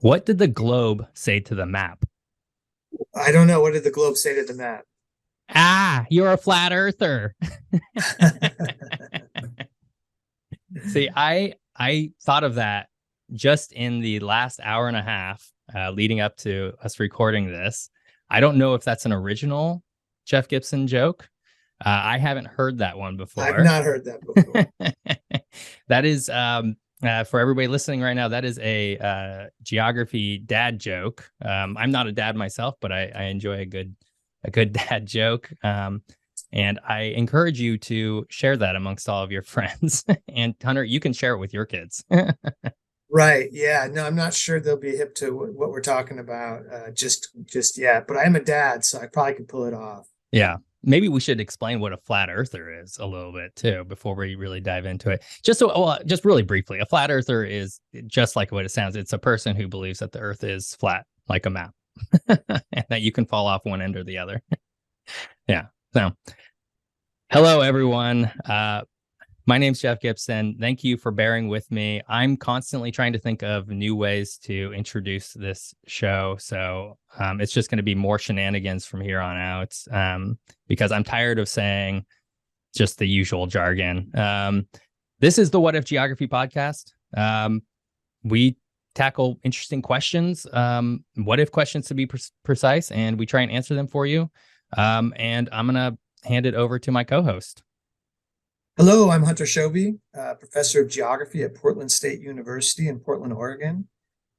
What did the globe say to the map? I don't know. What did the globe say to the map? Ah, you're a flat earther. See, I thought of that just in the last hour and a half leading up to us recording this. I don't know if that's an original Jeff Gibson joke. I haven't heard that one I've before. not heard that before. That is for everybody listening right now. That is a geography dad joke. I'm not a dad myself, but I enjoy a good dad joke. And I encourage you to share that amongst all of your friends. And Hunter, you can share it with your kids. Right. Yeah. No, I'm not sure they'll be hip to what we're talking about just yet. But I am a dad, so I probably could pull it off. Yeah. Maybe we should explain what a flat earther is a little bit too before we really dive into it. Just really briefly, a flat earther is just like what it sounds. It's a person who believes that the earth is flat like a map and that you can fall off one end or the other. Yeah. So, hello everyone. My name's Jeff Gibson. Thank you for bearing with me. I'm constantly trying to think of new ways to introduce this show. So it's just going to be more shenanigans from here on out because I'm tired of saying just the usual jargon. This is the What If Geography podcast. We tackle interesting questions, what if questions to be precise, and we try and answer them for you. And I'm going to hand it over to my co-host. Hello, I'm Hunter Shobe, professor of geography at Portland State University in Portland, Oregon.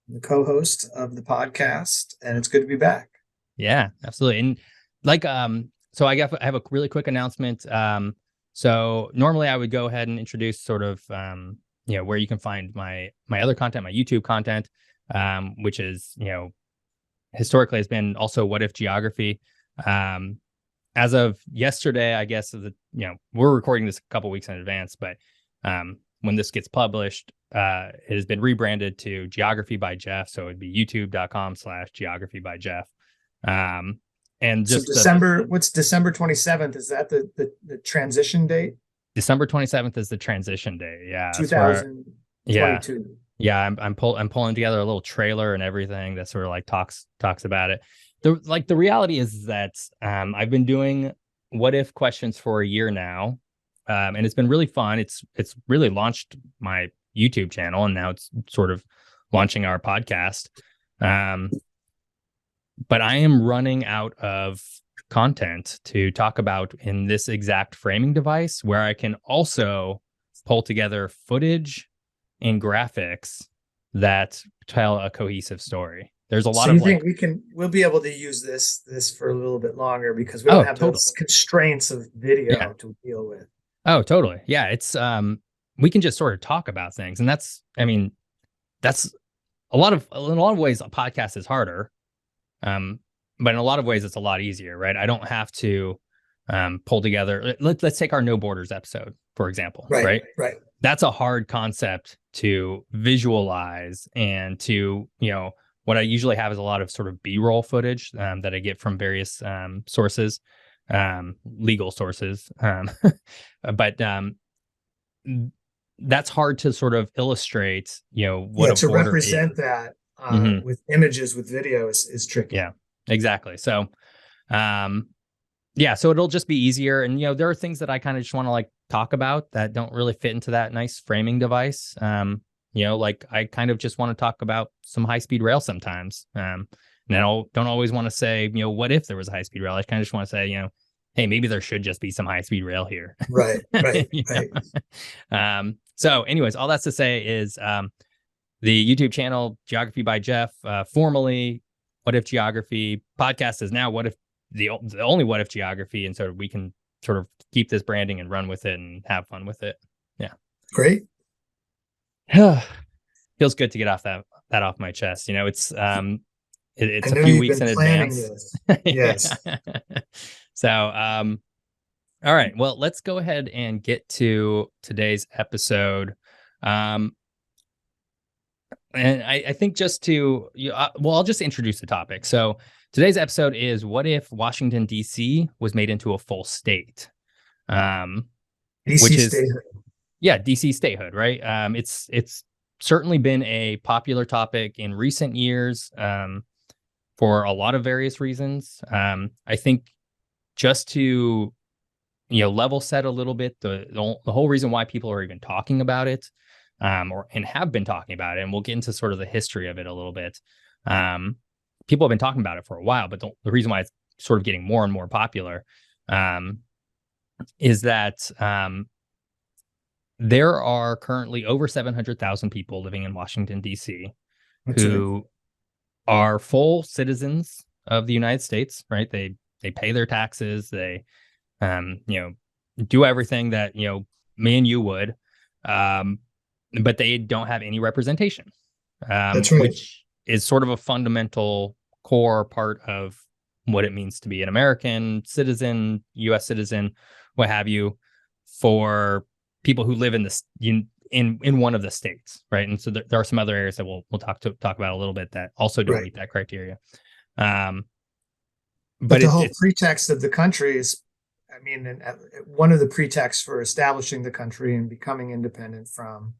I'm the co-host of the podcast, and it's good to be back. Yeah, absolutely. And like, so I have a really quick announcement. So normally I would go ahead and introduce sort of, where you can find my other content, my YouTube content, which is, historically has been also What If Geography. As of yesterday, I guess we're recording this a couple weeks in advance, but when this gets published, it has been rebranded to Geography by Jeff. So it'd be youtube.com/geography by Jeff. And So just what's December 27th? Is that the transition date? December 27th is the transition day. Yeah. That's where, yeah. 2022. Yeah. I'm pulling together a little trailer and everything that sort of like talks about it. The reality is that I've been doing what if questions for a year now, and it's been really fun. It's really launched my YouTube channel, and now it's sort of launching our podcast. But I am running out of content to talk about in this exact framing device, where I can also pull together footage and graphics that tell a cohesive story. There's a lot So of you think we'll be able to use this for a little bit longer because we don't have totally. those constraints of Yeah. video to deal with. Oh, totally. Yeah. It's we can just sort of talk about things. And that's in a lot of ways a podcast is harder. But in a lot of ways it's a lot easier, right? I don't have to pull together. Let's take our No Borders episode, for example, right? Right. That's a hard concept to visualize, and to, what I usually have is a lot of sort of B-roll footage that I get from various sources, legal sources. But that's hard to sort of illustrate, what a to border represent is. that Mhm. with images with video is tricky. Yeah, exactly. So, so it'll just be easier. And, there are things that I kind of just want to like talk about that don't really fit into that nice framing device. Like I kind of just want to talk about some high-speed rail sometimes. And I don't always want to say, what if there was a high-speed rail? I kind of just want to say, hey, maybe there should just be some high-speed rail here. Right. So anyways, all that's to say is the YouTube channel, Geography by Jeff, formerly What If Geography. Podcast is now What If, the only What If Geography. And so we can sort of keep this branding and run with it and have fun with it. Yeah. Great. Feels good to get off that off my chest. It's it's I a know few you've weeks been in planning advance. this. Yes. So, all right. Well, let's go ahead and get to today's episode. And I think just to, I'll just introduce the topic. So today's episode is what if Washington, D.C. was made into a full state? DC Which is, statehood. yeah, D.C. statehood, right? It's certainly been a popular topic in recent years, for a lot of various reasons. I think just to level set a little bit, the whole reason why people are even talking about it, and have been talking about it, and we'll get into sort of the history of it a little bit. People have been talking about it for a while, but the reason why it's sort of getting more and more popular, is that there are currently over 700,000 people living in Washington, D.C., who are full citizens of the United States, right? They pay their taxes. They, do everything that, me and you would, but they don't have any representation, That's right. which is sort of a fundamental core part of what it means to be an American citizen, U.S. citizen, what have you, for people who live in this in one of the states, right? And so there are some other areas that we'll talk about a little bit that also don't meet that criteria. But the whole pretext of the country is, I mean, one of the pretexts for establishing the country and becoming independent from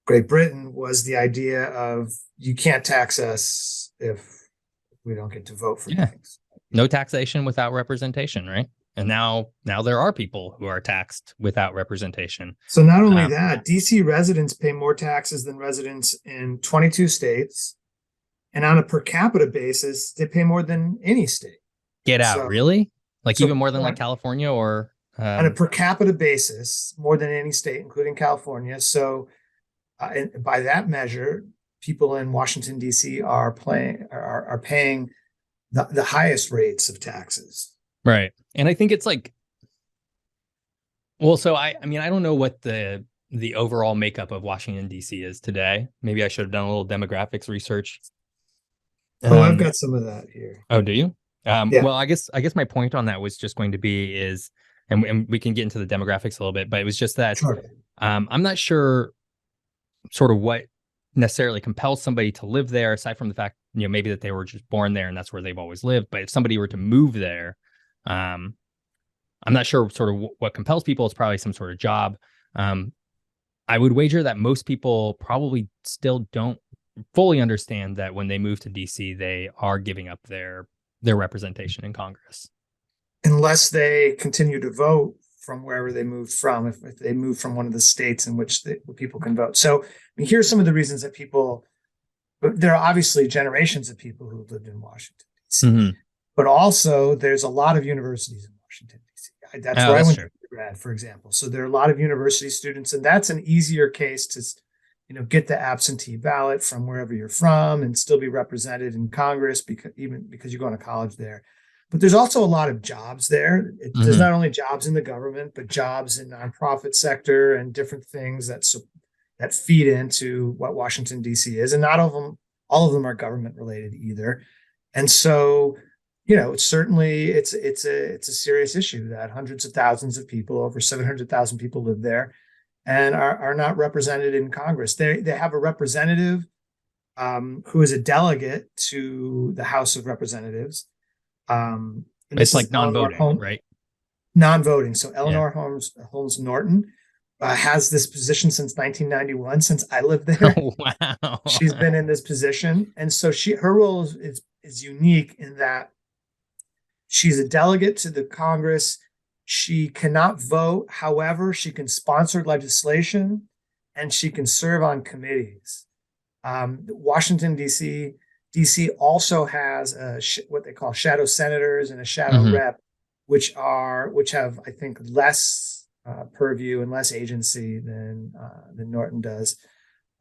Great Britain was the idea of you can't tax us if we don't get to vote for things. No taxation without representation, right? And now there are people who are taxed without representation. So not only that, DC residents pay more taxes than residents in 22 states. And on a per capita basis, they pay more than any state. Get out, really? Like even more than like California or? On a per capita basis, more than any state, including California. So by that measure, people in Washington, D.C. are paying the highest rates of taxes. Right. And I think it's like, well, so I mean, I don't know what the overall makeup of Washington, D.C. is today. Maybe I should have done a little demographics research. I've got some of that here. Oh, do you? Well, I guess my point on that was just going to be and we can get into the demographics a little bit, but it was just that I'm not sure sort of what necessarily compels somebody to live there, aside from the fact, maybe that they were just born there and that's where they've always lived. But if somebody were to move there, I'm not sure sort of what compels people. It's probably some sort of job. I would wager that most people probably still don't fully understand that when they move to DC, they are giving up their representation in Congress. Unless they continue to vote from wherever they moved from, if they move from one of the states in which people can vote. So here's some of the reasons that there are obviously generations of people who have lived in Washington, D.C., but also there's a lot of universities in Washington, D.C. That's where I went to grad, for example. So there are a lot of university students, and that's an easier case to get the absentee ballot from wherever you're from and still be represented in Congress because you're going to college there. But there's also a lot of jobs there. There's not only jobs in the government, but jobs in nonprofit sector and different things that feed into what Washington, D.C. is. And not all of them are government related either. And so, certainly it's a serious issue that hundreds of thousands of people, over 700,000 people live there and are not represented in Congress. They have a representative who is a delegate to the House of Representatives. It's like non-voting, right? Non-voting. So Eleanor Holmes Norton has this position since 1991, since I lived there. Oh, wow. She's been in this position. And so her role is unique in that she's a delegate to the Congress. She cannot vote. However, she can sponsor legislation and she can serve on committees. Washington, D.C. also has what they call shadow senators and a shadow rep, which have, I think, less purview and less agency than Norton does.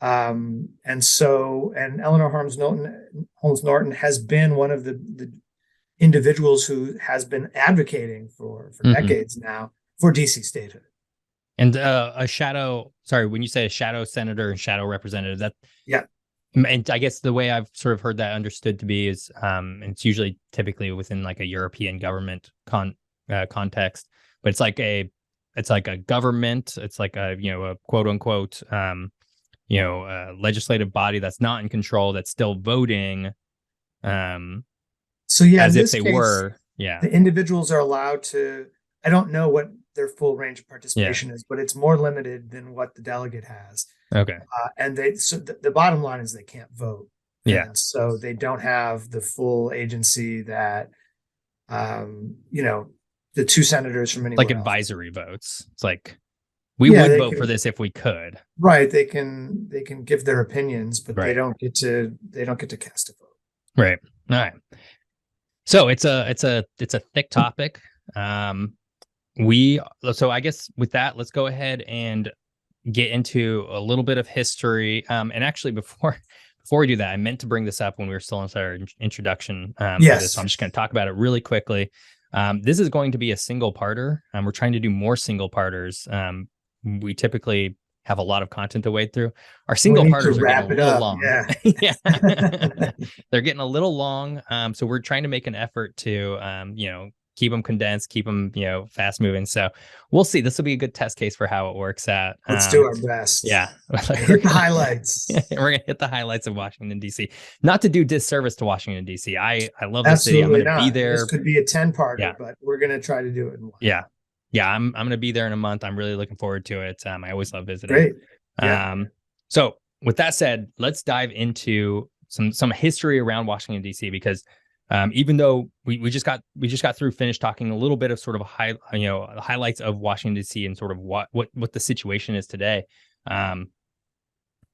And Eleanor Holmes Norton has been one of the individuals who has been advocating for decades now for DC statehood. And when you say a shadow senator and shadow representative, and I guess the way I've sort of heard that understood to be is, it's usually typically within like a European government context, but it's like a government, it's like a quote unquote, legislative body that's not in control, that's still voting. So yeah, as if they were. Yeah. The individuals are allowed to, I don't know what their full range of participation is, but it's more limited than what the delegate has. Okay. And the bottom line is they can't vote. Yeah. And so they don't have the full agency that, the two senators from anywhere Like else. advisory votes. It's like, we would vote for this if we could. Right. They can give their opinions, but Right. they don't get to cast a vote. Right. All right. So it's a thick topic. So I guess with that, let's go ahead and get into a little bit of history. And actually, before we do that, I meant to bring this up when we were still in our introduction. Yes. So I'm just going to talk about it really quickly. This is going to be a single parter. We're trying to do more single parters. We typically have a lot of content to wade through. Our single parters are getting a little long. Yeah. Yeah. They're getting a little long. So we're trying to make an effort to, keep them condensed, keep them, fast moving. So we'll see. This will be a good test case for how it works out. Let's do our best. Yeah. Hit the highlights. We're going to hit the highlights of Washington, D.C. Not to do disservice to Washington, D.C. I love the city. I'm going to be there. This could be a 10-parter, but we're going to try to do it in one. Yeah. Yeah. I'm going to be there in a month. I'm really looking forward to it. I always love visiting. Great. Yeah. So with that said, let's dive into some history around Washington, D.C. because even though we just got finished talking a little bit of sort of the highlights of Washington, D.C. and sort of what the situation is today.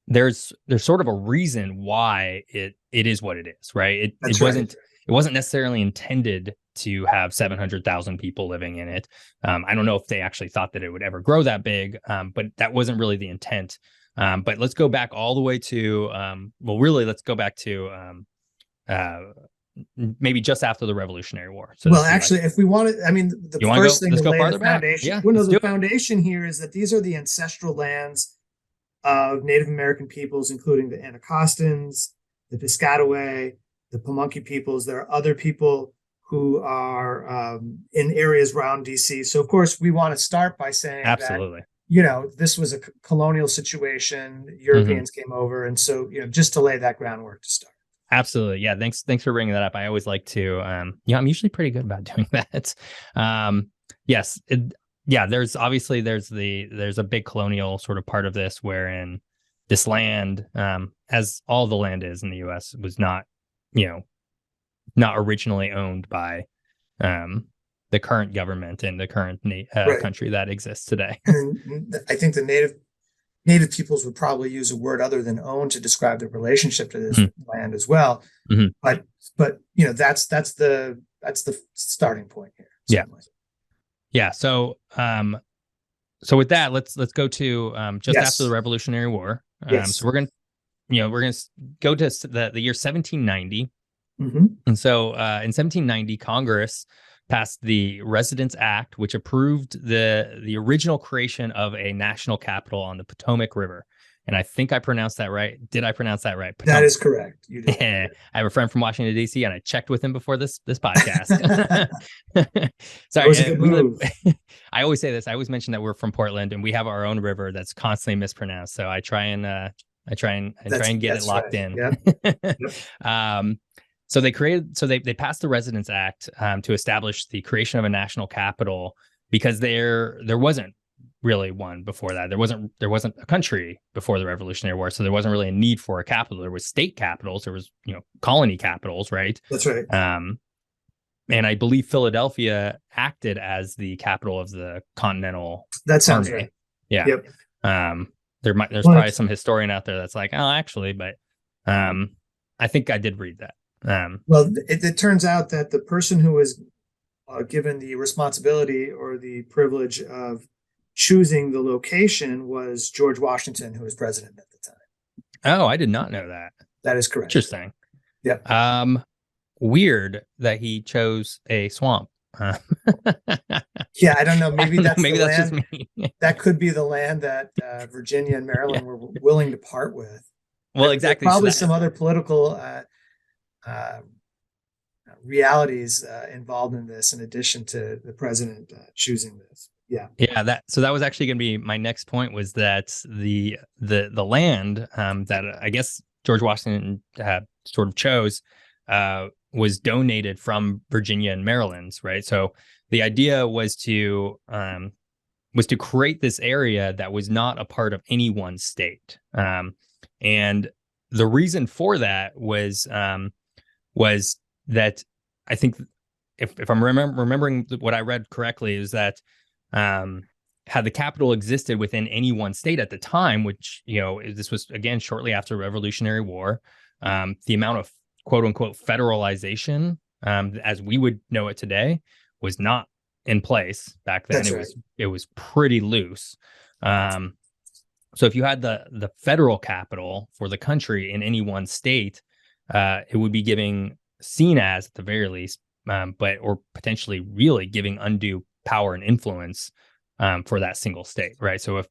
There's sort of a reason why it is what it is, right? It wasn't necessarily intended to have 700,000 people living in it. I don't know if they actually thought that it would ever grow that big, but that wasn't really the intent. But let's go back all the way to let's go back to maybe just after the Revolutionary War. So actually, if we want to, the first thing to lay the foundation. Yeah, the foundation here is that these are the ancestral lands of Native American peoples, including the Anacostans, the Piscataway, the Pamunkey peoples. There are other people who are in areas around DC. So, of course, we want to start by saying absolutely that, this was a colonial situation. Europeans came over. And so, just to lay that groundwork to start. Absolutely. Yeah. Thanks for bringing that up. I always like to, I'm usually pretty good about doing that. Yes. There's a big colonial sort of part of this wherein this land, as all the land is in the U.S., was not originally owned by, the current government and the current country that exists today. And I think the Native peoples would probably use a word other than own to describe their relationship to this land as well. Mm-hmm. But that's the starting point here. Certainly. Yeah. So with that, let's go to just after the Revolutionary War. So we're gonna go to the year 1790. Mm-hmm. And so in 1790, Congress passed the Residence Act, which approved the original creation of a national capital on the Potomac River. And I think I pronounced that right. Did I pronounce that right? Potomac. That is correct. You did. I have a friend from Washington, D.C., and I checked with him before this podcast. Sorry. Was a good move. I always say this. I always mention that we're from Portland, and we have our own river that's constantly mispronounced. So I try and get it locked in. Yep. So they passed the Residence Act to establish the creation of a national capital because there wasn't really one before that. There wasn't a country before the Revolutionary War, so there wasn't really a need for a capital. There was state capitals, there was colony capitals, right? That's right. And I believe Philadelphia acted as the capital of the Continental That sounds Army. right. Yeah. Yep. There's probably some historian out there that's like, oh, actually, but I think I did read that. It turns out that the person who was given the responsibility or the privilege of choosing the location was George Washington, who was president at the time. Oh, I did not know that. That is correct. Interesting. Yeah. Weird that he chose a swamp. Yeah, I don't know. Maybe that's just me. That could be the land that Virginia and Maryland were willing to part with. Well, exactly. Probably some other political realities involved in this, in addition to the president choosing this. Yeah. That was actually going to be my next point, was that the land that I guess George Washington sort of chose was donated from Virginia and Maryland, right? So the idea was to was to create this area that was not a part of any one state. And the reason for that was that I think, if I'm remembering what I read correctly, is that had the capital existed within any one state at the time, which, this was again shortly after the Revolutionary War, the amount of quote unquote federalization, as we would know it today, was not in place back then. It was pretty loose. So if you had the federal capital for the country in any one state, it would be seen as, at the very least, or potentially really giving undue power and influence for that single state, right? So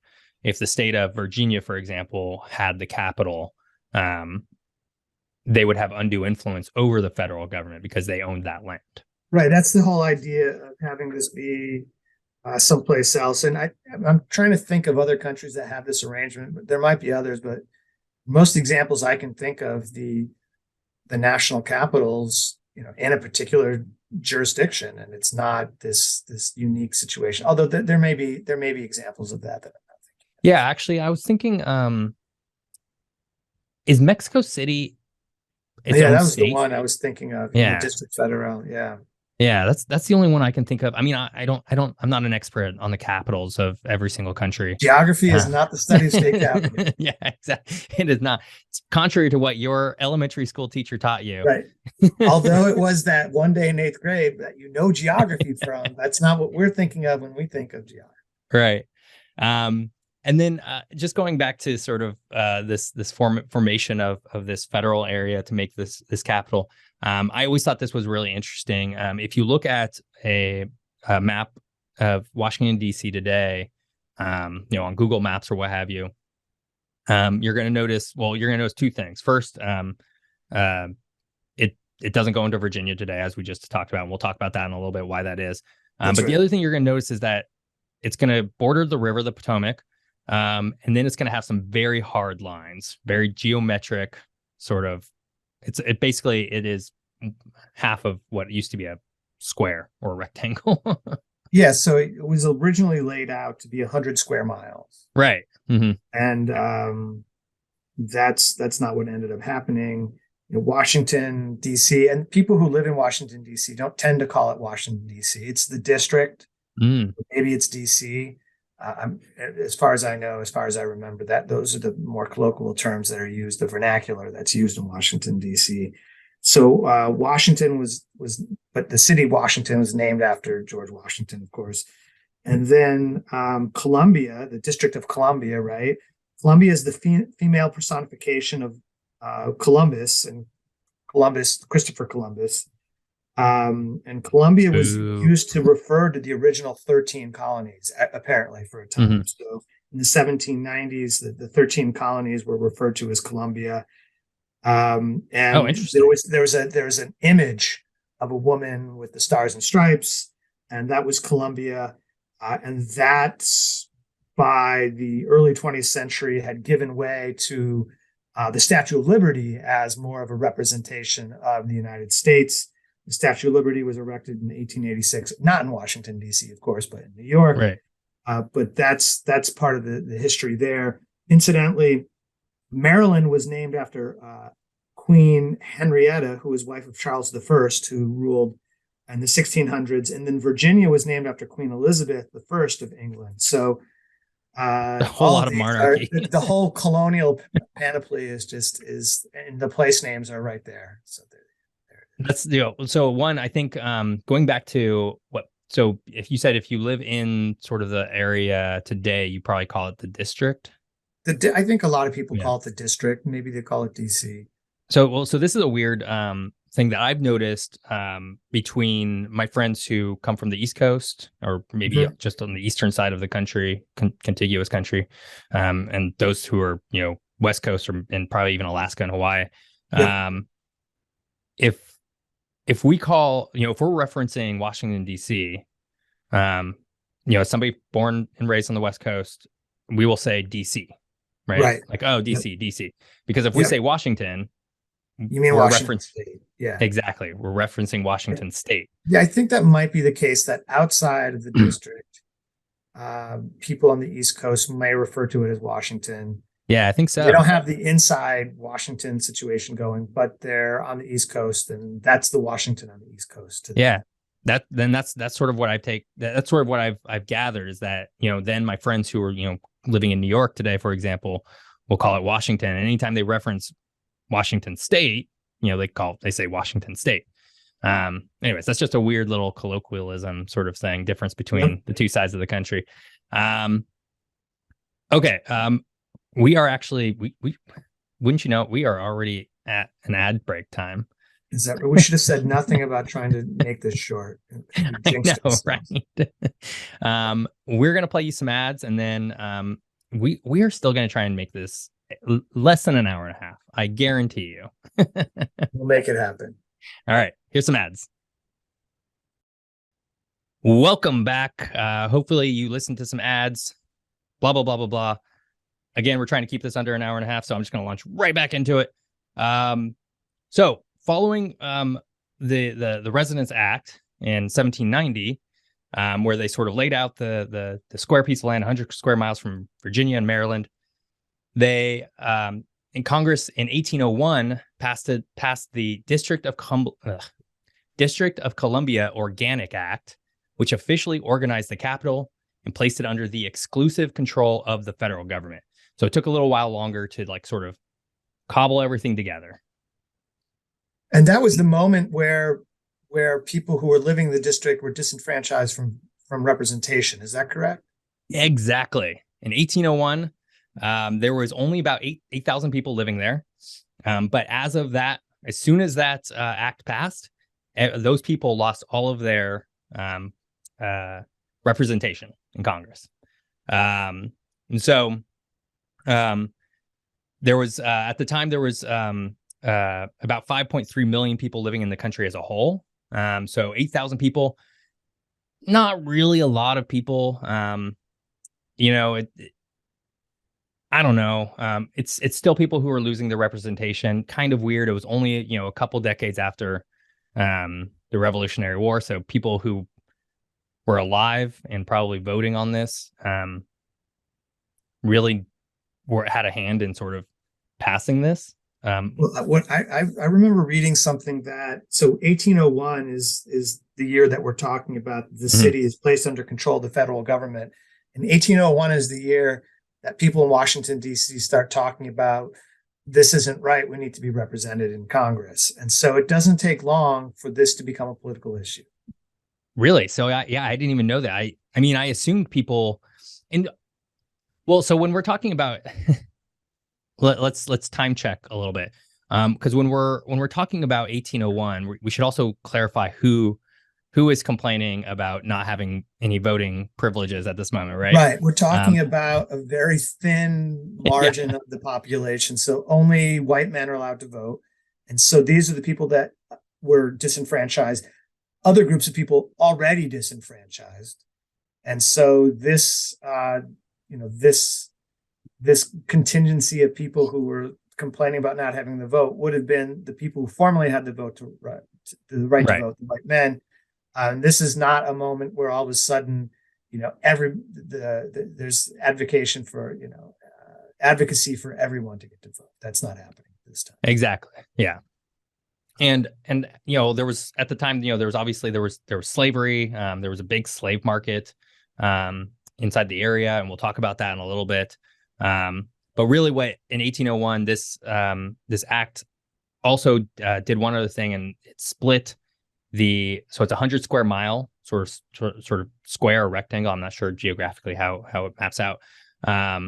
if the state of Virginia, for example, had the capital, they would have undue influence over the federal government because they owned that land. Right. That's the whole idea of having this be someplace else. And I'm trying to think of other countries that have this arrangement, but there might be others. But most examples I can think of, the national capitals, in a particular jurisdiction, and it's not this unique situation. Although there may be examples of that I'm not thinking of. Yeah, actually, I was thinking, is Mexico City its own that was state? the one I was thinking of. Yeah, the District Federal. Yeah. Yeah, that's the only one I can think of. I mean, I'm not an expert on the capitals of every single country. Geography is not the study of state capitals. Yeah, exactly. It is not. It's contrary to what your elementary school teacher taught you. Right. Although it was that one day in 8th grade that geography from, that's not what we're thinking of when we think of geography. Right. And then just going back to sort of this formation of this federal area to make this capital. I always thought this was really interesting. If you look at a map of Washington D.C. today, on Google Maps or what have you, you're going to notice two things. First, it doesn't go into Virginia today, as we just talked about. And we'll talk about that in a little bit, why that is. But right. The other thing you're going to notice is that it's going to border the river, the Potomac, and then it's going to have some very hard lines, very geometric sort of. It is half of what used to be a square or a rectangle. Yeah, so it was originally laid out to be 100 square miles. Right. Mm-hmm. And that's not what ended up happening. Washington, D.C., and people who live in Washington, D.C. don't tend to call it Washington, D.C. It's the district. Maybe it's D.C. As far as I know, as far as I remember, that those are the more colloquial terms that are used, the vernacular that's used in Washington, D.C. So Washington but the city of Washington was named after George Washington, of course. And then Columbia, the District of Columbia, right? Columbia is the female personification of Columbus, Christopher Columbus. And Columbia was used to refer to the original 13 colonies, apparently, for a time. Mm-hmm. So in the 1790s, the 13 colonies were referred to as Columbia. And interesting. there was an image of a woman with the stars and stripes, and that was Columbia. And that, by the early 20th century, had given way to the Statue of Liberty as more of a representation of the United States. The Statue of Liberty was erected in 1886, not in Washington, D.C., of course, but in New York. Right. But that's part of the history there. Incidentally, Maryland was named after Queen Henrietta, who was wife of Charles I, who ruled in the 1600s. And then Virginia was named after Queen Elizabeth I of England. So a whole lot of monarchy. The whole colonial panoply is and the place names are right there. So that's so one, I think, going back to if you live in sort of the area today, you probably call it the district. I think a lot of people call it the district. Maybe they call it DC. So this is a weird thing that I've noticed between my friends who come from the East Coast, or maybe just on the eastern side of the country, contiguous country, and those who are West Coast and probably even Alaska and Hawaii. Yep. If we call, if we're referencing Washington, D.C., somebody born and raised on the West Coast, we will say D.C., right? Like, oh, D.C., yep. D.C. Because if we say Washington, you mean Washington State? Yeah, exactly. We're referencing Washington State. Yeah, I think that might be the case, that outside of the district, People on the East Coast may refer to it as Washington. Yeah, I think They so. don't have the inside Washington situation going, but they're on the East Coast, and that's the Washington on the East Coast. Yeah. That's sort of what that's sort of what I've gathered is that, then my friends who are, living in New York today, for example, will call it Washington. And anytime they reference Washington State, they say Washington State. Anyways, that's just a weird little colloquialism sort of thing, difference between the two sides of the country. Okay. We are actually, we wouldn't you know, we are already at an ad break time. Is that we should have said nothing about trying to make this short? I know, right? We're gonna play you some ads, and then we are still gonna try and make this less than an hour and a half. I guarantee you. We'll make it happen. All right, here's some ads. Welcome back. Hopefully you listened to some ads. Blah blah blah blah blah. Again, we're trying to keep this under an hour and a half, so I'm just gonna launch right back into it. So following the Residence Act in 1790, where they sort of laid out the square piece of land, 100 square miles from Virginia and Maryland, they in Congress in 1801 passed the District of Columbia Organic Act, which officially organized the capital and placed it under the exclusive control of the federal government. So it took a little while longer to sort of cobble everything together. And that was the moment where people who were living in the district were disenfranchised from representation. Is that correct? Exactly. In 1801, there was only about 8,000 people living there. But as soon as that act passed, those people lost all of their representation in Congress. And so there was, at the time, there was about 5.3 million people living in the country as a whole. So 8,000 people, not really a lot of people. I don't know. It's still people who are losing their representation. Kind of weird. It was only, a couple decades after the Revolutionary War. So people who were alive and probably voting on this really had a hand in sort of passing this. Well, what I remember reading something that 1801 is the year that we're talking about. The city is placed under control of the federal government, and 1801 is the year that people in Washington D.C. start talking about this isn't right. We need to be represented in Congress, and so it doesn't take long for this to become a political issue. Really? So I didn't even know that. I mean, I assumed people, so when we're talking about. Let's time check a little bit, because when we're talking about 1801, we should also clarify who is complaining about not having any voting privileges at this moment, right? Right. We're talking about a very thin margin of the population, so only white men are allowed to vote, and so these are the people that were disenfranchised. Other groups of people already disenfranchised, and so this contingency of people who were complaining about not having the vote would have been the people who formerly had the vote to vote, the white men. This is not a moment where all of a sudden, there's advocacy for everyone to get to vote. That's not happening this time. Exactly. Yeah. And there was at the time, there was slavery. There was a big slave market inside the area, and we'll talk about that in a little bit. But really, what in 1801, this act also did one other thing, and it split so it's 100 square mile sort of square or rectangle. I'm not sure geographically how it maps out. But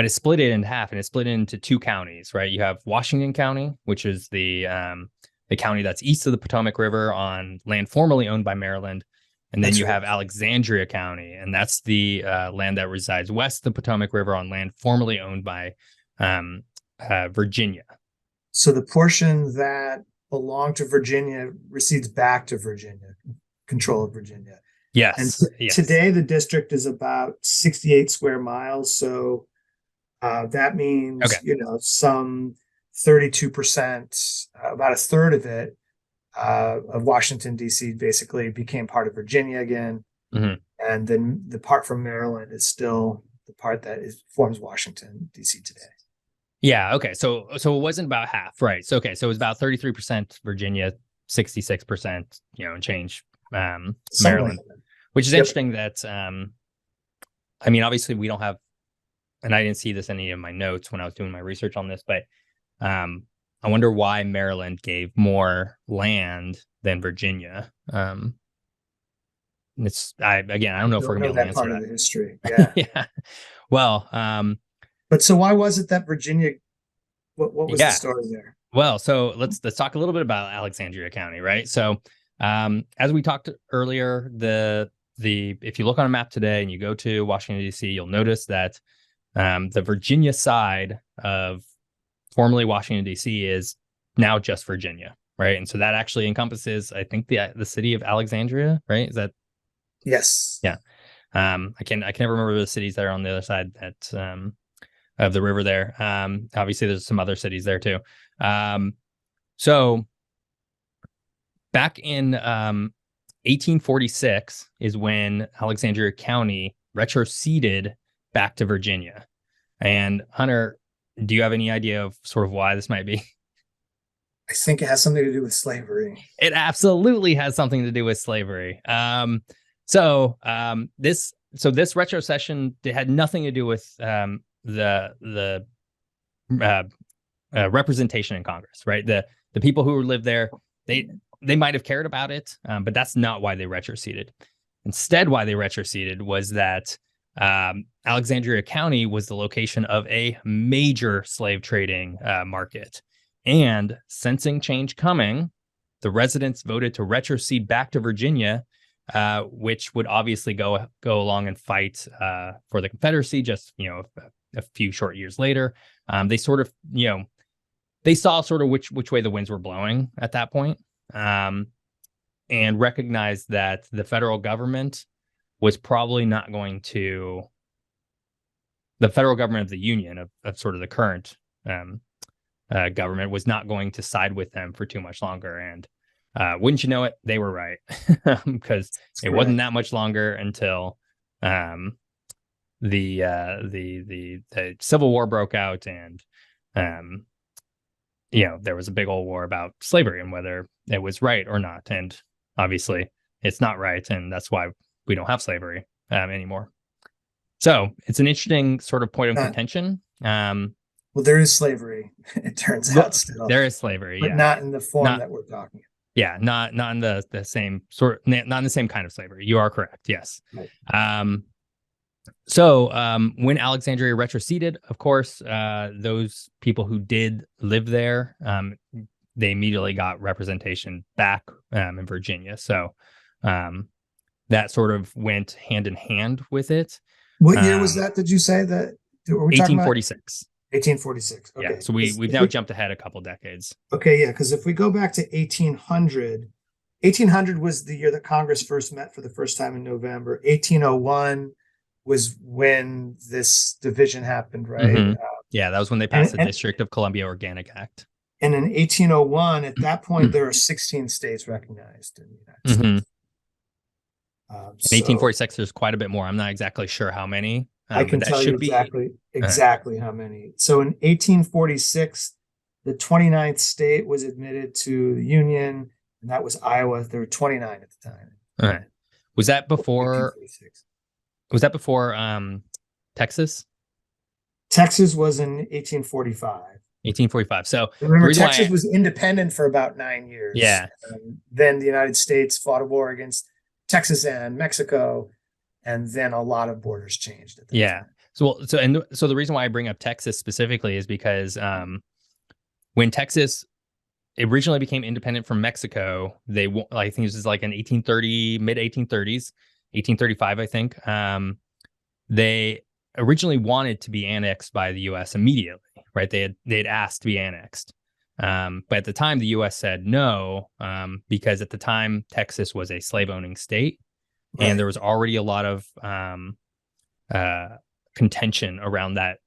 it split it in half, and it split it into two counties, right? You have Washington County, which is the county that's east of the Potomac River on land formerly owned by Maryland. And then you have Alexandria County, and that's the land that resides west of the Potomac River on land formerly owned by Virginia. So the portion that belonged to Virginia recedes back to Virginia, control of Virginia. Yes. And today the district is about 68 square miles. So that means, some 32%, about a third of it, of Washington, D.C. basically became part of Virginia again. Mm-hmm. And then the part from Maryland is still the part that forms Washington, D.C. today. Yeah. Okay. So it wasn't about half, right? So okay. So it was about 33% Virginia, 66%, and change Maryland, Like which is yep. interesting. That I mean, obviously we don't have, and I didn't see this in any of my notes when I was doing my research on this, but I wonder why Maryland gave more land than Virginia. I don't know if we're gonna be able to that answer part of that. the history. Yeah. Yeah. Well, but so why was it that Virginia? What was the story there? Well, so let's talk a little bit about Alexandria County, right? So, as we talked earlier, the if you look on a map today and you go to Washington D.C., you'll notice that the Virginia side of formerly Washington D.C. is now just Virginia, right? And so that actually encompasses, I think, the city of Alexandria, right? Is that? Yes. Yeah. I can never remember the cities that are on the other side that of the river there. Obviously, there's some other cities there too. So back in 1846 is when Alexandria County retroceded back to Virginia. And Hunter, do you have any idea of sort of why this might be? I think it has something to do with slavery. It absolutely has something to do with slavery. So this retrocession had nothing to do with the representation in Congress, right? The people who lived there, they might have cared about it, but that's not why they retroceded. Instead, why they retroceded was that Alexandria County was the location of a major slave trading market. And sensing change coming, the residents voted to retrocede back to Virginia, which would obviously go along and fight for the Confederacy just, a few short years later. They sort of, they saw sort of which way the winds were blowing at that point, and recognized that the federal government was probably not going to, the federal government of the Union, of sort of the current government, was not going to side with them for too much longer. And wouldn't you know it, they were right, because it wasn't that much longer until the Civil War broke out, and there was a big old war about slavery and whether it was right or not. And obviously, it's not right, and that's why we don't have slavery anymore. So it's an interesting sort of point of contention. Well, there is slavery. It turns out still there is slavery, but not in the form that we're talking about. Yeah, not in the same sort, not in the same kind of slavery. You are correct. Yes. Right. So when Alexandria retroceded, of course, those people who did live there, they immediately got representation back in Virginia. So that sort of went hand in hand with it. What year was that? Did you say that? Were we 1846. 1846. Okay. Yeah. So we've now jumped ahead a couple decades. Okay. Yeah. Because if we go back to 1800 was the year that Congress first met for the first time in November. 1801 was when this division happened, right? Mm-hmm. Yeah, that was when they passed the District of Columbia Organic Act. And in 1801, at that point, there are 16 states recognized in the United States. In 1846, there's quite a bit more. I'm not exactly sure how many. I can tell you exactly how many. So in 1846, the 29th state was admitted to the Union, and that was Iowa. There were 29 at the time. All right. Was that before? Was that before Texas? Texas was in 1845. 1845. So remember, Texas was independent for about 9 years. Yeah. Then the United States fought a war against Texas and Mexico, and then a lot of borders changed. Yeah. Time. So the reason why I bring up Texas specifically is because when Texas originally became independent from Mexico, I think this is like in 1830, mid 1830s, 1835, I think. They originally wanted to be annexed by the U.S. immediately, right? They'd asked to be annexed. But at the time, the U.S. said no, because at the time, Texas was a slave-owning state, right. And there was already a lot of contention around that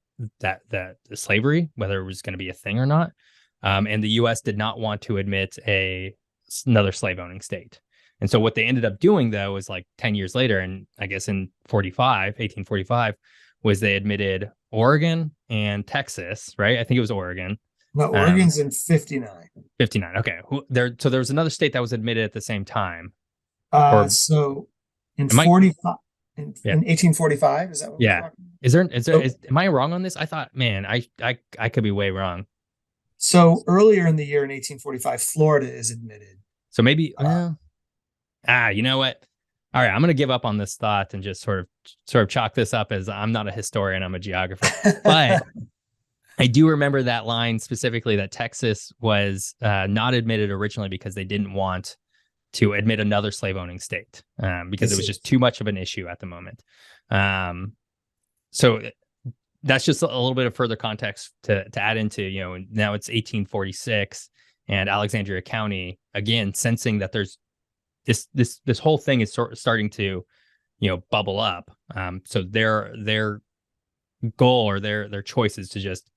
slavery, whether it was going to be a thing or not. And the U.S. did not want to admit another slave-owning state. And so what they ended up doing, though, was like 10 years later, and I guess in 1845, was they admitted Oregon and Texas, right? I think it was Oregon. No, Oregon's in 59. 59. Okay. So there was another state that was admitted at the same time. Or So in am I? 45, in Yeah. 1845, is that what we're Yeah. talking? Am I wrong on this? I thought, man, I could be way wrong. So earlier in the year in 1845, Florida is admitted. So maybe, you know what? All right, I'm going to give up on this thought and just sort of chalk this up as I'm not a historian, I'm a geographer. But I do remember that line specifically, that Texas was not admitted originally because they didn't want to admit another slave owning state, because it was just too much of an issue at the moment. So that's just a little bit of further context to add into, now it's 1846 and Alexandria County, again, sensing that there's this whole thing is starting to, bubble up. So their goal or their choice is to just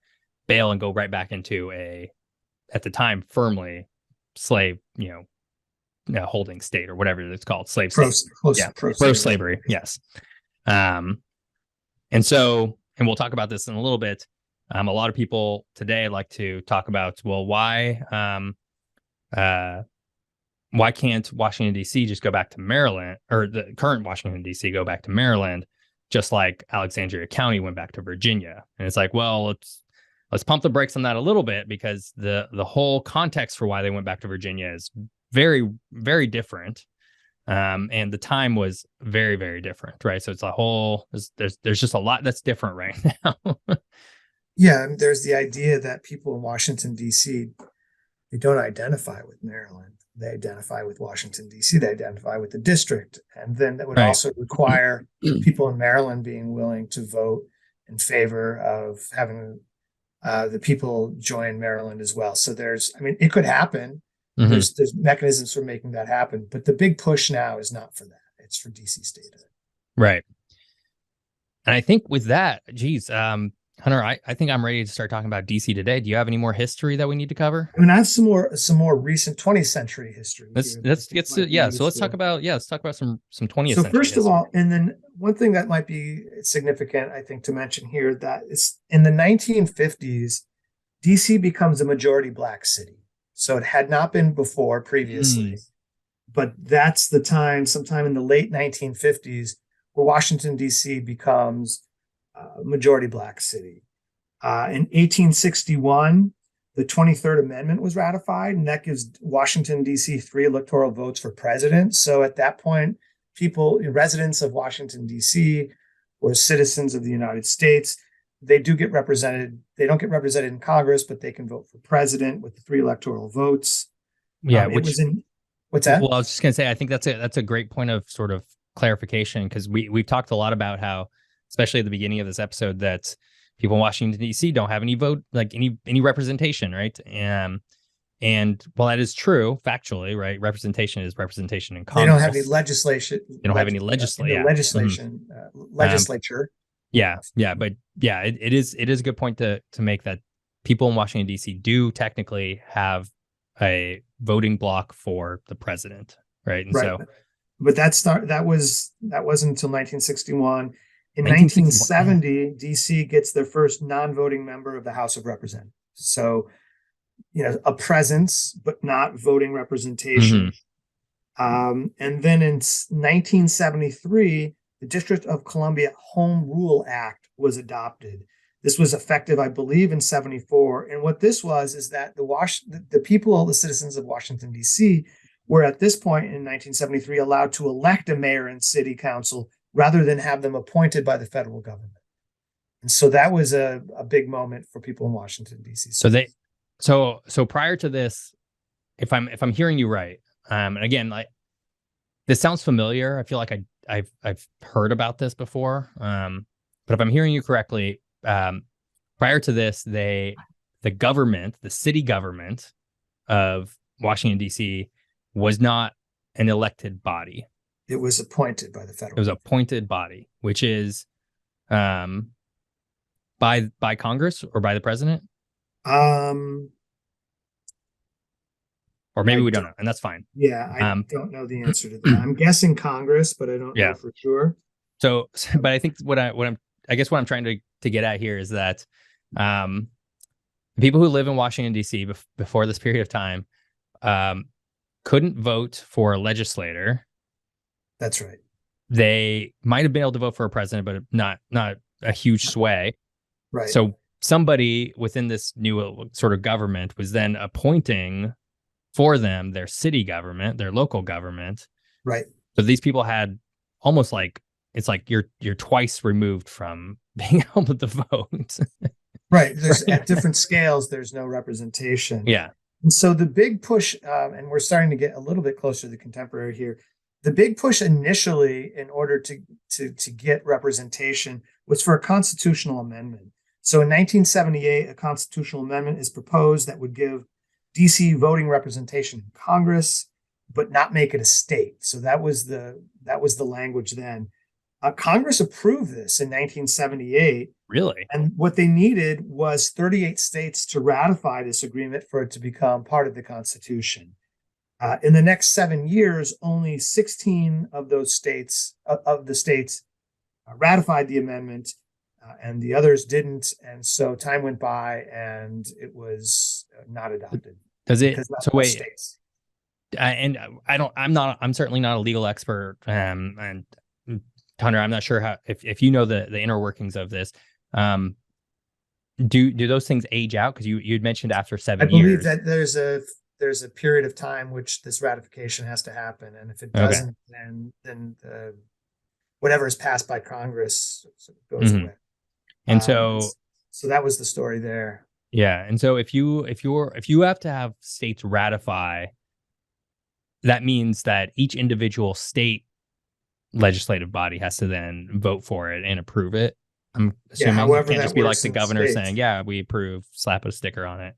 bail and go right back into at the time, firmly slave, holding state or whatever it's called, slave state. Pro-slavery. Yes. And we'll talk about this in a little bit. A lot of people today like to talk about, well, why can't Washington D.C. just go back to Maryland, or the current Washington D.C. go back to Maryland, just like Alexandria County went back to Virginia? And it's like, well, let's pump the brakes on that a little bit, because the whole context for why they went back to Virginia is very, very different. And the time was very, very different, right? So it's a whole, there's just a lot that's different right now. Yeah, there's the idea that people in Washington, D.C., they don't identify with Maryland. They identify with Washington, D.C. They identify with the district. And then that would also require people in Maryland being willing to vote in favor of having the people join Maryland as well. So it could happen. Mm-hmm. There's mechanisms for making that happen. But the big push now is not for that. It's for D.C. statehood. Right. And I think with that, Hunter, I think I'm ready to start talking about DC today. Do you have any more history that we need to cover? I mean, I have some more recent 20th century history. So let's talk about some 20th century. So first of all, and then one thing that might be significant, I think, to mention here, that is in the 1950s, DC becomes a majority Black city. So it had not been before previously, but that's the time, sometime in the late 1950s, where Washington, D.C. becomes majority Black city. In 1861, the 23rd Amendment was ratified, and that gives Washington, D.C. 3 electoral votes for president. So at that point, residents of Washington, D.C., or citizens of the United States, they do get represented. They don't get represented in Congress, but they can vote for president with the 3 electoral votes. Yeah, what's that? Well, I was just going to say, I think that's a great point of sort of clarification, because we've talked a lot about how, especially at the beginning of this episode, that people in Washington, D.C. don't have any vote, like any representation, right? And while that is true, factually, right, representation is representation in Congress. They don't have any legislation. They don't have any legislation. Legislature. It is a good point to make, that people in Washington, D.C. do technically have a voting block for the president, right? And so, but that wasn't until 1961. In 1970, D.C. gets their first non-voting member of the House of Representatives. So, a presence, but not voting representation. And then in 1973, the District of Columbia Home Rule Act was adopted. This was effective, I believe, in 74. And what this was is that the people, the citizens of Washington, D.C., were at this point in 1973 allowed to elect a mayor and city council rather than have them appointed by the federal government. And so that was a big moment for people in Washington, D.C. So prior to this, if I'm hearing you right, and again, like, this sounds familiar. I feel like I've heard about this before. But if I'm hearing you correctly, prior to this, the city government of Washington, D.C. was not an elected body. It was appointed by the federal. It was an appointed body, which is by Congress or by the president. or maybe I we don't don't, know, and that's fine. yeah, I Um, don't know the answer to that. I'm guessing Congress, but I don't know yeah. for sure. So, but I think I guess what I'm trying to get at here is that, um, people who live in Washington D.C. Before this period of time, um, couldn't vote for a legislator. That's right. They might have been able to vote for a president, but not a huge sway. Right. So somebody within this new sort of government was then appointing for them their city government, their local government. Right. So these people had almost like, it's like you're twice removed from being able to vote. Right. There's at different scales, there's no representation. Yeah. And so the big push, and we're starting to get a little bit closer to the contemporary here. The big push initially, in order to get representation, was for a constitutional amendment. So in 1978, a constitutional amendment is proposed that would give DC voting representation in Congress, but not make it a state. So that was the language then. Congress approved this in 1978. Really? And what they needed was 38 states to ratify this agreement for it to become part of the Constitution. In the next 7 years, only 16 of those states, ratified the amendment, and the others didn't. And so time went by, and it was not adopted. Does it? So wait. States. And I'm certainly not a legal expert. And Hunter, I'm not sure how, if you know the inner workings of this. Do those things age out? Because you'd mentioned after 7 years. I believe that there's a period of time which this ratification has to happen, and if it doesn't, then whatever is passed by Congress goes away. And so that was the story there. Yeah, and so if you have to have states ratify, that means that each individual state legislative body has to then vote for it and approve it. I'm assuming it can't just be like the governor saying, "Yeah, we approve," slap a sticker on it.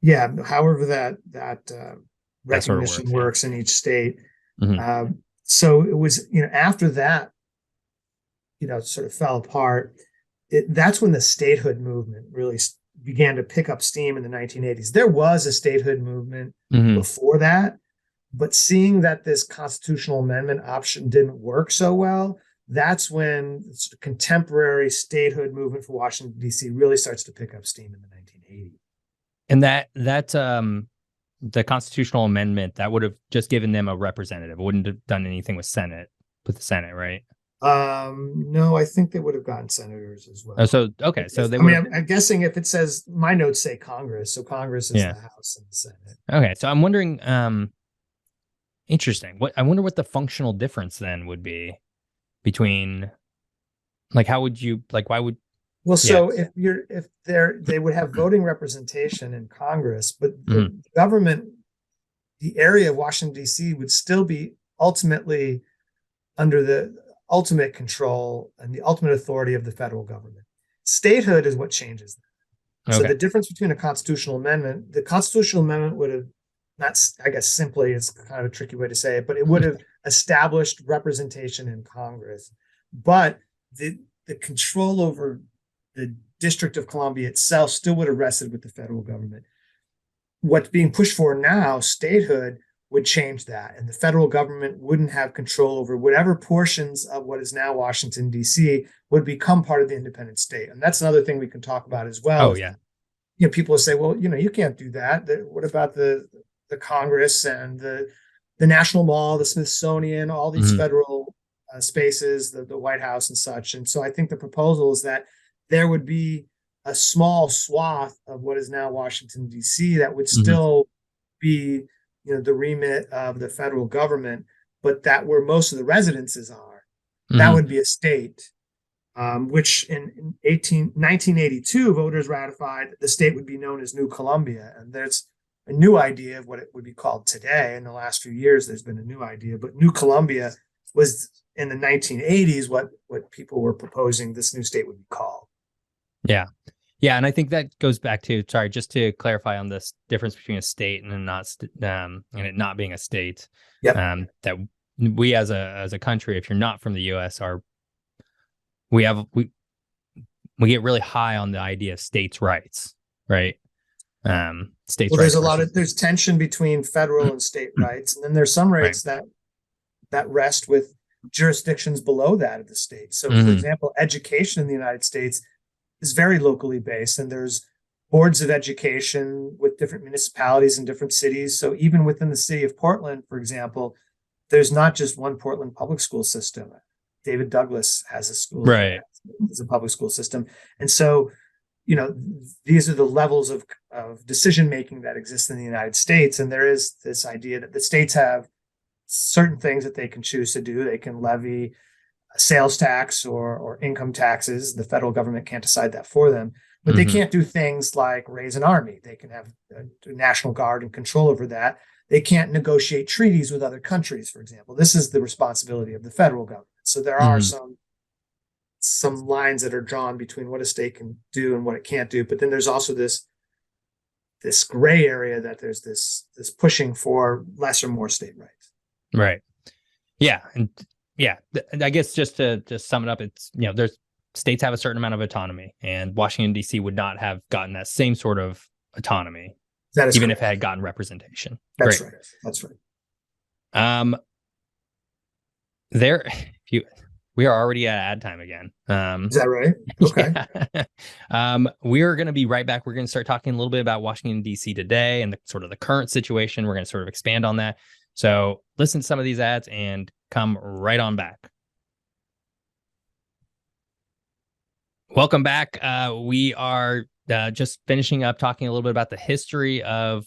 Yeah, however that recognition works in each state. So it was, after that, sort of fell apart. That's when the statehood movement really began to pick up steam in the 1980s. There was a statehood movement before that, but seeing that this constitutional amendment option didn't work so well, that's when the contemporary statehood movement for Washington, D.C. really starts to pick up steam in the 1980s. And the constitutional amendment, that would have just given them a representative. It wouldn't have done anything with the Senate, right? No, I think they would have gotten senators as well. Oh, so okay, so they. I'm guessing if it says, my notes say Congress, so Congress is the House and the Senate. Okay, so I'm wondering. Interesting. I wonder what the functional difference then would be between, like, how would you why would? Well, so if they would have voting representation in Congress, but the government, the area of Washington, D.C. would still be ultimately under the ultimate control and the ultimate authority of the federal government. Statehood is what changes that. Okay. So the difference between the constitutional amendment would have not, I guess simply, it's kind of a tricky way to say it, but it would have established representation in Congress. But the control over the District of Columbia itself still would have rested with the federal government. What's being pushed for now, statehood, would change that. And the federal government wouldn't have control over whatever portions of what is now Washington, D.C. would become part of the independent state. And that's another thing we can talk about as well. Oh, yeah. People will say, well, you can't do that. What about the Congress and the National Mall, the Smithsonian, all these federal spaces, the White House and such. And so I think the proposal is that there would be a small swath of what is now Washington, D.C. that would still be, the remit of the federal government, but that where most of the residences are, that would be a state, which in 1982, voters ratified the state would be known as New Columbia. And there's a new idea of what it would be called today. In the last few years, there's been a new idea, but New Columbia was in the 1980s what people were proposing this new state would be called. Yeah. Yeah, and I think that goes back to, sorry, just to clarify on this difference between a state and and it not being a state. Yep. That we as a country, if you're not from the U.S., we get really high on the idea of states' rights, right? states' Well, rights there's tension between federal and state rights, and then there's some right. rights that rest with jurisdictions below that of the state. So, for Mm-hmm. example, education in the United States is very locally based, and there's boards of education with different municipalities in different cities. So even within the city of Portland, for example, there's not just one Portland public school system. David Douglas has a school Right. there, it's a public school system. And so, these are the levels of decision making that exist in the United States. And there is this idea that the states have certain things that they can choose to do. They can levy a sales tax or income taxes. The federal government can't decide that for them, but they can't do things like raise an army. They can have a National Guard and control over that. They can't negotiate treaties with other countries, for example. This is the responsibility of the federal government. So there are some lines that are drawn between what a state can do and what it can't do. But then there's also this gray area that there's this pushing for less or more state rights. Right. Yeah. And yeah, I guess just to sum it up, it's, there's states have a certain amount of autonomy, and Washington, D.C. would not have gotten that same sort of autonomy, even correct. if it had gotten representation. That's Great. right. That's right. We are already at ad time again. Is that right? Okay. Yeah. We are going to be right back. We're going to start talking a little bit about Washington, D.C. today and the current situation. We're going to sort of expand on that. So listen to some of these ads and come right on back. Welcome back. We are just finishing up talking a little bit about the history of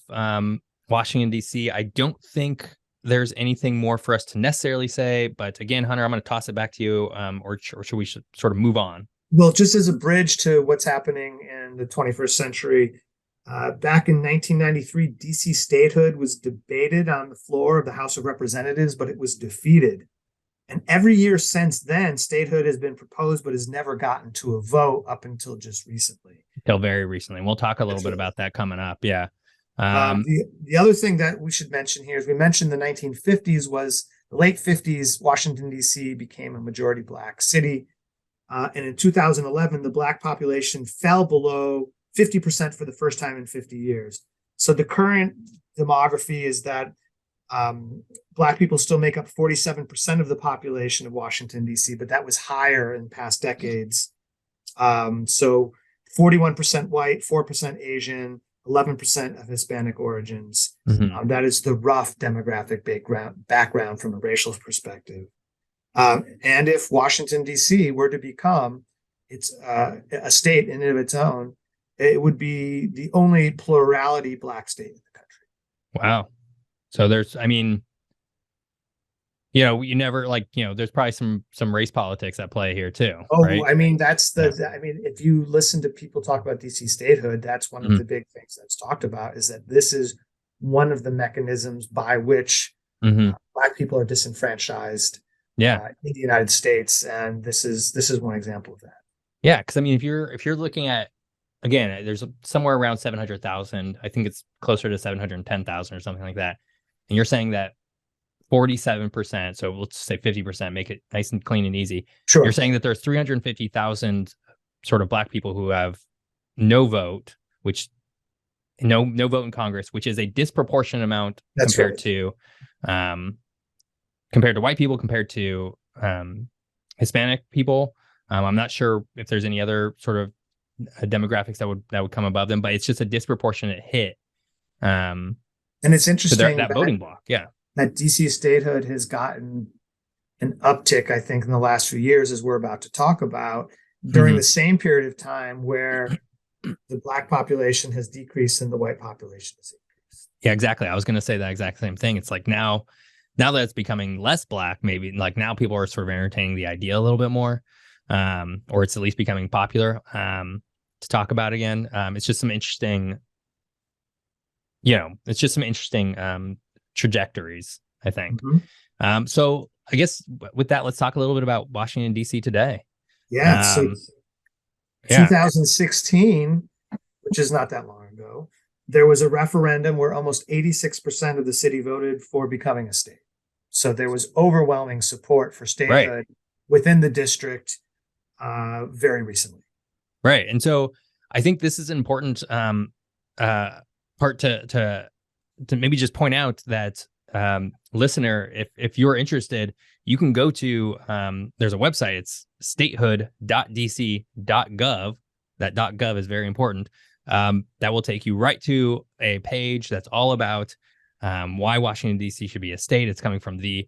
Washington, D.C. I don't think there's anything more for us to necessarily say, but again, Hunter, I'm going to toss it back to you, or should we sort of move on? Well, just as a bridge to what's happening in the 21st century, back in 1993, D.C. statehood was debated on the floor of the House of Representatives, but it was defeated. And every year since then, statehood has been proposed, but has never gotten to a vote up until just recently. Until very recently. We'll talk a little bit about that coming up. Yeah. The other thing that we should mention here is we mentioned the 1950s was the late 50s, Washington, D.C. became a majority Black city. And in 2011, the Black population fell below 50% for the first time in 50 years. So the current demography is that Black people still make up 47% of the population of Washington, D.C., but that was higher in past decades. So 41% white, 4% Asian, 11% of Hispanic origins. That is the rough demographic background from a racial perspective. And if Washington, D.C. were to become a state in and of its own, it would be the only plurality Black state in the country. Wow. So there's, you never there's probably some race politics at play here too. Oh, right? If you listen to people talk about DC statehood, that's one of the big things that's talked about, is that this is one of the mechanisms by which Black people are disenfranchised in the United States. And this is one example of that. Yeah. Cause if you're looking at, again, there's somewhere around 700,000, I think it's closer to 710,000 or something like that. And you're saying that 47%, so let's say 50%, make it nice and clean and easy. Sure. You're saying that there's 350,000 sort of Black people who have no vote, which no vote in Congress, which is a disproportionate amount compared to white people, compared to Hispanic people. I'm not sure if there's any other sort of demographics that would come above them, but it's just a disproportionate hit. And it's interesting that voting block, that DC statehood has gotten an uptick, I think, in the last few years, as we're about to talk about, during the same period of time where the Black population has decreased and the white population has increased. Yeah, exactly. I was going to say that exact same thing. It's like now that it's becoming less Black, maybe now people are sort of entertaining the idea a little bit more, or it's at least becoming popular to talk about again. It's just some interesting, trajectories, I think. So I guess with that, let's talk a little bit about Washington, D.C. today. So 2016, which is not that long ago, there was a referendum where almost 86% of the city voted for becoming a state. So there was overwhelming support for statehood within the district very recently. Right. And so I think this is important. part to maybe just point out that, listener, if you're interested, you can go to, there's a website. It's statehood.dc.gov. That .gov is very important. That will take you right to a page that's all about why Washington, D.C. should be a state. It's coming from the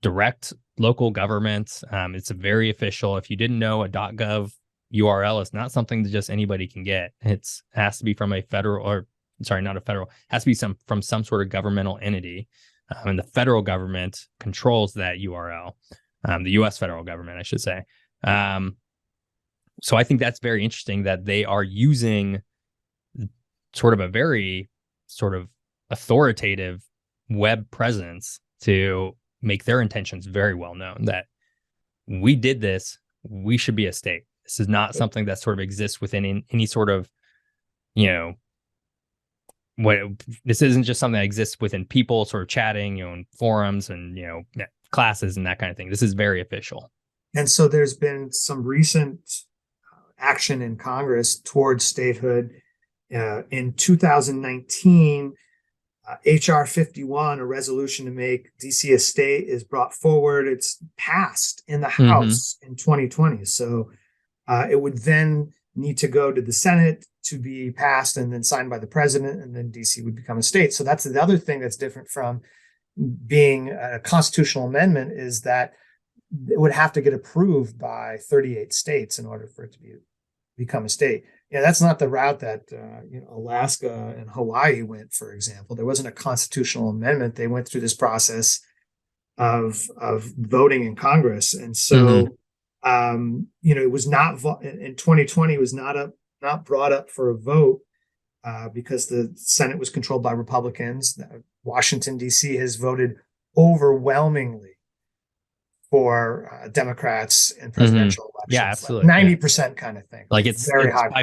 direct local government. It's a very official. If you didn't know, a .gov URL is not something that just anybody can get. It has to be from a federal, or sorry, not a federal, has to be from some sort of governmental entity. And the federal government controls that URL, the U.S. federal government, I should say. So I think that's very interesting that they are using sort of a very sort of authoritative web presence to make their intentions very well known, that we did this, we should be a state. This is not something that sort of exists within any sort of, this isn't just something that exists within people sort of chatting, in forums and, classes and that kind of thing. This is very official. And so there's been some recent action in Congress towards statehood. In 2019, HR 51, a resolution to make DC a state, is brought forward. It's passed in the House in 2020. So it would then need to go to the Senate to be passed and then signed by the president, and then DC would become a state. So that's the other thing that's different from being a constitutional amendment, is that it would have to get approved by 38 states in order for it to become a state. Yeah, that's not the route that Alaska and Hawaii went, for example. There wasn't a constitutional amendment. They went through this process of voting in Congress, and so it was not in 2020. It was not brought up for a vote because the Senate was controlled by Republicans. Washington D.C. has voted overwhelmingly for Democrats in presidential elections. Yeah, absolutely. 90% kind of thing. Like it's very high by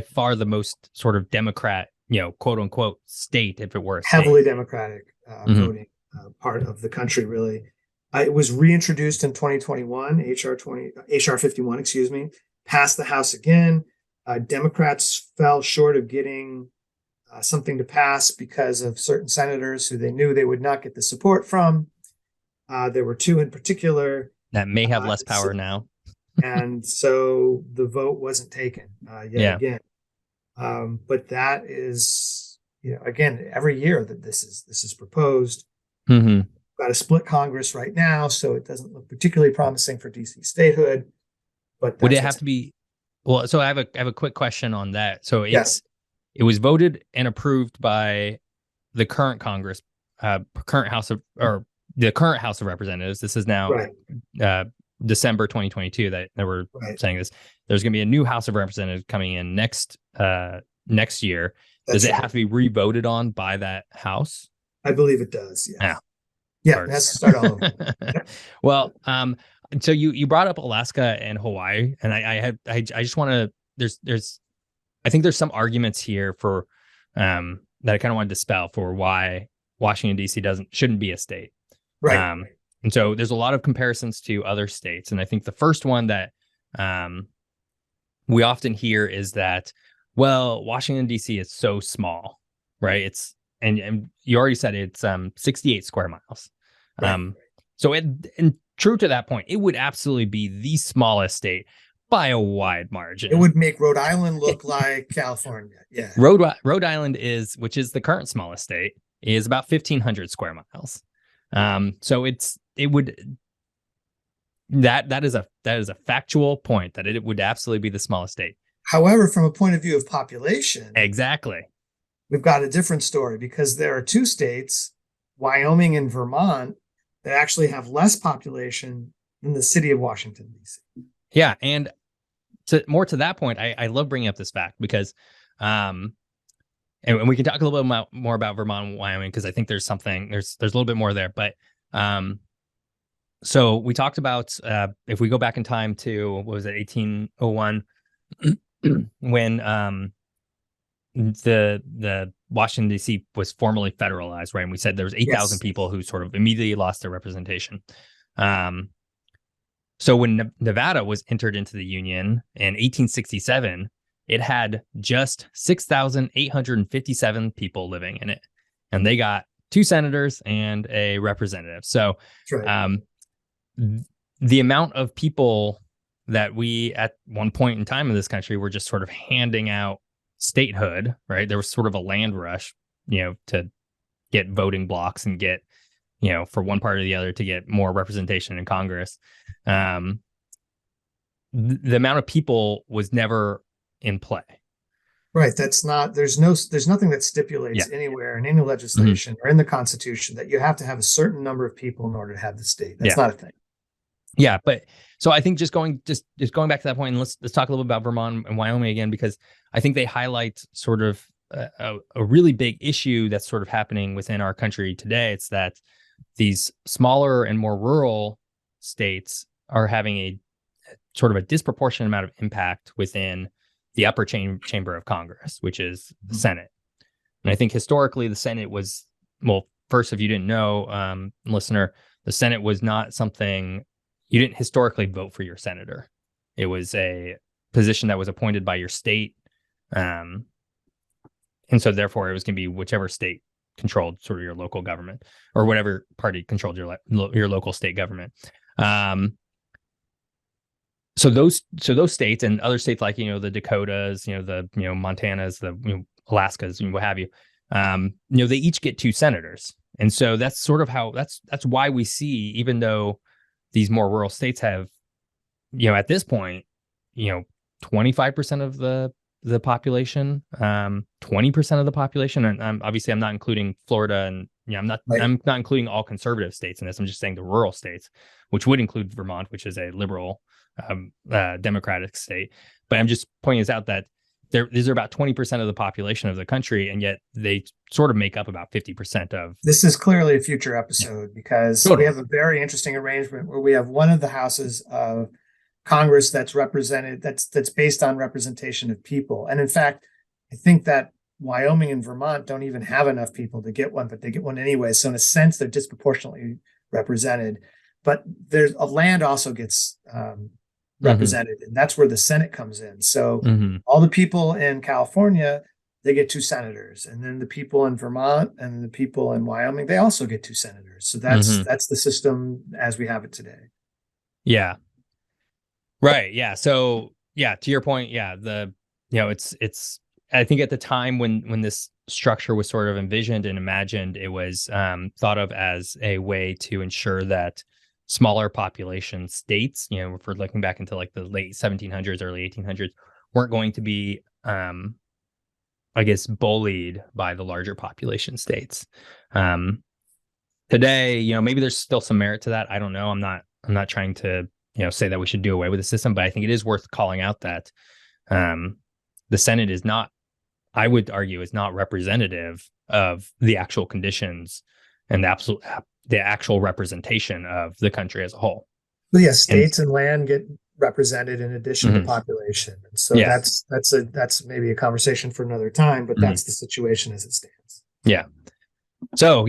far the most sort of Democrat, quote unquote state, if it were a state. Heavily Democratic voting part of the country, really. It was reintroduced in 2021, HR 51, excuse me, passed the House again. Democrats fell short of getting something to pass because of certain senators who they knew they would not get the support from. There were two in particular that may have less power now. And so the vote wasn't taken again. But that is, again, every year that this is proposed. Got a split Congress right now, so it doesn't look particularly promising for DC statehood. But would it have to be? Well, so I have a quick question on that. So it was voted and approved by the current Congress, the current House of Representatives. This is now December 2022 that we're saying this. There's going to be a new House of Representatives coming in next year. Does it have to be re-voted on by that House? I believe it does. Yeah, it has to start all over. Well, so you brought up Alaska and Hawaii, and I just want to, I think there's some arguments here for that I kind of want to dispel for why Washington D.C. shouldn't be a state. Right. And so there's a lot of comparisons to other states, and I think the first one that we often hear is that, well, Washington D.C. is so small, right? It's and you already said it's 68 square miles. Right. So and true to that point, it would absolutely be the smallest state by a wide margin. It would make Rhode Island look like California. Yeah. Rhode Island which is the current smallest state, is about 1,500 square miles. So that is a factual point, that it would absolutely be the smallest state. However, from a point of view of population, exactly, we've got a different story, because there are two states, Wyoming and Vermont, that actually have less population than the city of Washington, D.C. Yeah, and more to that point, I love bringing up this fact because, and we can talk a little bit more about Vermont and Wyoming, because I think there's a little bit more there. But so we talked about if we go back in time to, what was it, 1801, when the Washington D.C. was formally federalized, right? And we said there was 8,000 people who sort of immediately lost their representation. So when Nevada was entered into the Union in 1867, it had just 6,857 people living in it, and they got 2 senators and a representative. So right. The amount of people that we at one point in time in this country were just sort of handing out statehood, right? There was sort of a land rush, to get voting blocks and get, for one part or the other to get more representation in Congress. The amount of people was never in play. Right. There's nothing that stipulates anywhere in any legislation or in the Constitution that you have to have a certain number of people in order to have the state. That's not a thing. Yeah, but so I think just going back to that point, and let's talk a little bit about Vermont and Wyoming again, because I think they highlight sort of a really big issue that's sort of happening within our country today. It's that these smaller and more rural states are having a sort of a disproportionate amount of impact within the upper chamber of Congress, which is the Senate. And I think historically the Senate was, well, first, if you didn't know, listener, the Senate was not something. You didn't historically vote for your senator. It was a position that was appointed by your state. And so therefore it was going to be whichever state controlled sort of your local government, or whatever party controlled your local state government. So those states and other states like, the Dakotas, the, Montanas, the Alaskas, what have you, they each get 2 senators. And so that's sort of how that's why we see, even though these more rural states have, at this point, 25% of the population, 20% of the population, and I'm not including Florida, and I'm not including all conservative states in this. I'm just saying the rural states, which would include Vermont, which is a liberal Democratic state. But I'm just pointing this out that these are about 20% of the population of the country, and yet they sort of make up about 50% of. This is clearly a future episode because we have a very interesting arrangement where we have one of the houses of Congress that's represented, that's based on representation of people. And in fact, I think that Wyoming and Vermont don't even have enough people to get one, but they get one anyway. So in a sense, they're disproportionately represented. But there's a land also gets represented, and that's where the Senate comes in. So all the people in California, they get 2 senators, and then the people in Vermont and the people in Wyoming, they also get 2 senators. So that's the system as we have it today. Yeah. Right. Yeah. So to your point, it's I think at the time when this structure was sort of envisioned and imagined, it was thought of as a way to ensure that smaller population states, if we're looking back into like the late 1700s, early 1800s, weren't going to be, I guess, bullied by the larger population states. Today, maybe there's still some merit to that. I don't know. I'm not trying to, say that we should do away with the system, but I think it is worth calling out that the Senate is not, I would argue, is not representative of the actual conditions and the actual representation of the country as a whole. Well, yeah, states and land get represented in addition to population, and so that's maybe a conversation for another time. But that's the situation as it stands. Yeah. So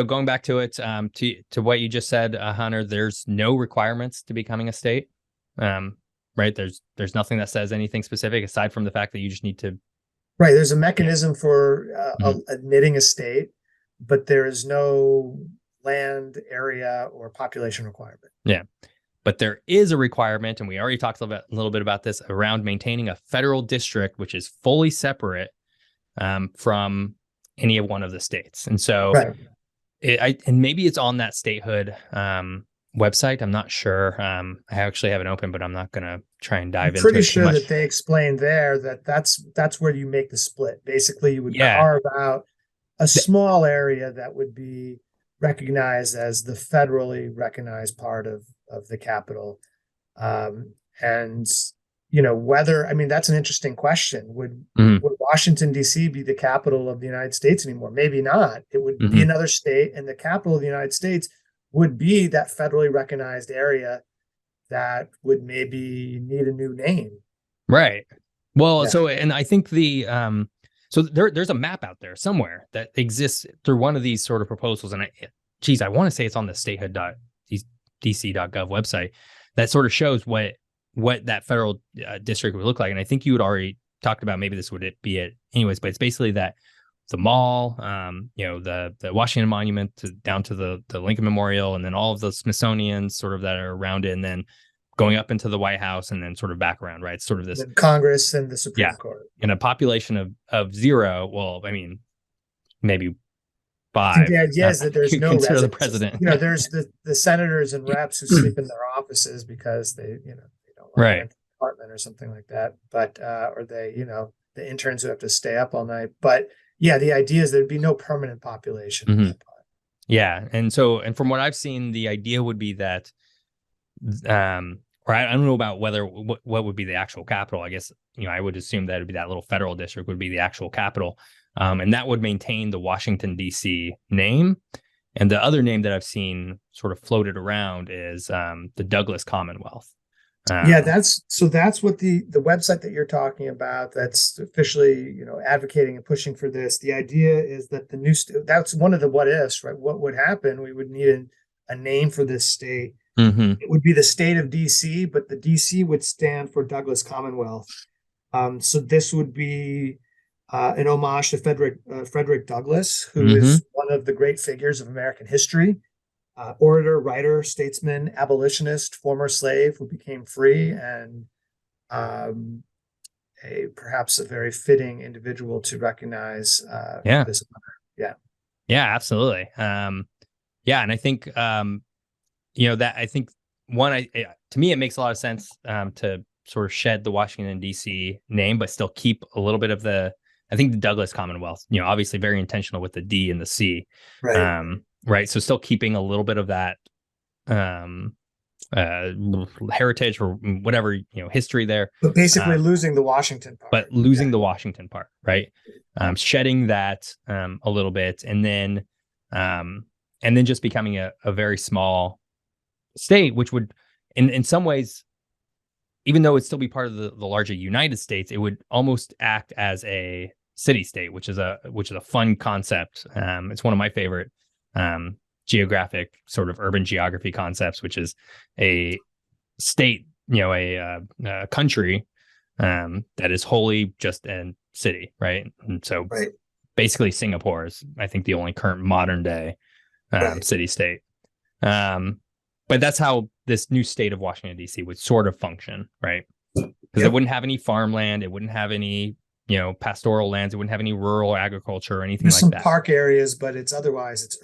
going back to it, to what you just said, Hunter, there's no requirements to becoming a state, right? There's nothing that says anything specific aside from the fact that you just need to. Right. There's a mechanism for admitting a state, but there is no land area or population requirement. Yeah. But there is a requirement, and we already talked a little bit about this, around maintaining a federal district, which is fully separate from any of one of the states. And so and maybe it's on that statehood website. I'm not sure. I actually have it open, but I'm not going to try and dive into it. I'm pretty sure that they explained there that that's where you make the split. Basically, you would carve out a small area that would be recognized as the federally recognized part of the capital. And, whether, that's an interesting question. Would Washington, D.C. be the capital of the United States anymore? Maybe not. It would be another state, and the capital of the United States would be that federally recognized area that would maybe need a new name. Right. Well, and I think so there's a map out there somewhere that exists through one of these sort of proposals. And I want to say it's on the statehood.dc.gov website that sort of shows what that federal district would look like. And I think you would already talked about maybe this would be it anyways, but it's basically that the mall, the Washington Monument down to the Lincoln Memorial, and then all of the Smithsonian's sort of that are around it, and then going up into the White House and then sort of back around, right? It's sort of this Congress and the Supreme Court. In a population of 0, well, I mean, maybe 5. The idea is that there's no consider the president. There's the senators and reps who sleep in their offices because they don't want to rent an apartment or something like that. But or they, the interns who have to stay up all night. But yeah, the idea is there'd be no permanent population. Mm-hmm. Yeah, and from what I've seen, the idea would be that, or I don't know about what would be the actual capital. I guess I would assume that it'd be that little federal district would be the actual capital, and that would maintain the Washington D.C. name. And the other name that I've seen sort of floated around is the Douglas Commonwealth. That's what the website that you're talking about, that's officially advocating and pushing for this. The idea is that that's one of the what ifs, right? What would happen? We would need a name for this state. Mm-hmm. It would be the state of D.C., but the D.C. would stand for Douglas Commonwealth. So this would be an homage to Frederick Douglass, who is one of the great figures of American history. Orator, writer, statesman, abolitionist, former slave who became free, and perhaps a very fitting individual to recognize this honor. Yeah, absolutely. And I think that I think to me it makes a lot of sense to sort of shed the Washington D.C. name, but still keep a little bit of the Douglas Commonwealth. Obviously very intentional with the D and the C. Right. Right. So still keeping a little bit of that heritage or whatever, history there. But basically losing the Washington part. But losing the Washington part, right? Shedding that a little bit, and then just becoming a very small state, which would in some ways, even though it'd still be part of the larger United States, it would almost act as a city state, which is a fun concept. It's one of my favorite geographic sort of urban geography concepts, which is a state, a country that is wholly just a city, right? And so basically Singapore is, I think, the only current modern day city state. But that's how this new state of Washington, D.C. would sort of function, right? Because it wouldn't have any farmland, it wouldn't have any pastoral lands, it wouldn't have any rural agriculture or anything like that. There's some park areas, but it's urbanized.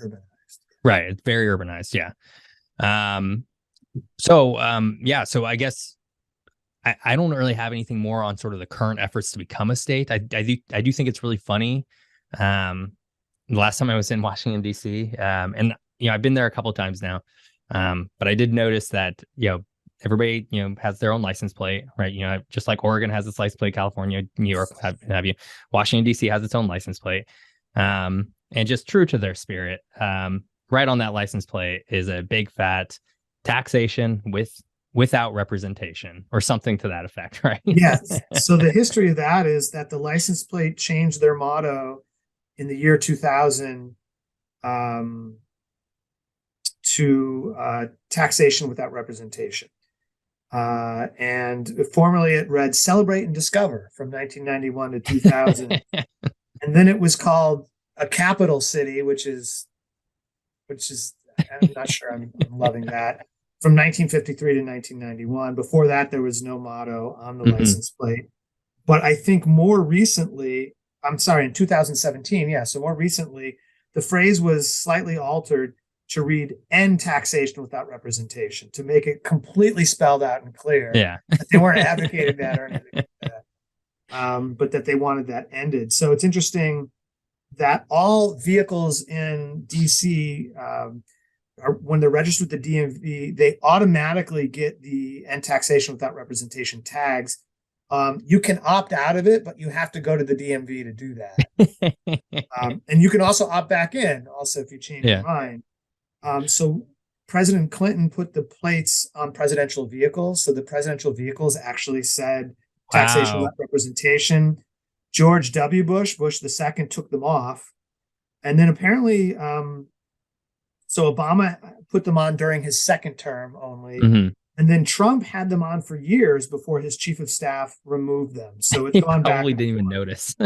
Right. It's very urbanized. Yeah. So I guess I don't really have anything more on sort of the current efforts to become a state. I do think it's really funny. The last time I was in Washington, D.C., and I've been there a couple of times now. But I did notice that, everybody, has their own license plate, right? Just like Oregon has its license plate, California, New York, have you, Washington, D.C. has its own license plate. And just true to their spirit, right on that license plate is a big fat taxation without representation, or something to that effect, right? Yes. So the history of that is that the license plate changed their motto in the year 2000 to taxation without representation. And formerly it read "Celebrate and Discover" from 1991 to 2000. And then it was called a capital city, which is I'm not sure I'm loving that, from 1953 to 1991. Before that, there was no motto on the license plate. But I think more recently, in 2017, so more recently, the phrase was slightly altered to read "End taxation without representation," to make it completely spelled out and clear. That they weren't advocating that or anything like that, but that they wanted that ended. So it's interesting that all vehicles in DC, when they're registered with the DMV, they automatically get the "End taxation without representation" tags. You can opt out of it, but you have to go to the DMV to do that. And you can also opt back in, also, if you change your mind. So President Clinton put the plates on presidential vehicles. So the presidential vehicles actually said taxation without representation. George W. Bush II, took them off. And then apparently, so Obama put them on during his second term only. And then Trump had them on for years before his chief of staff removed them. So it's He gone back probably and didn't even forth. notice.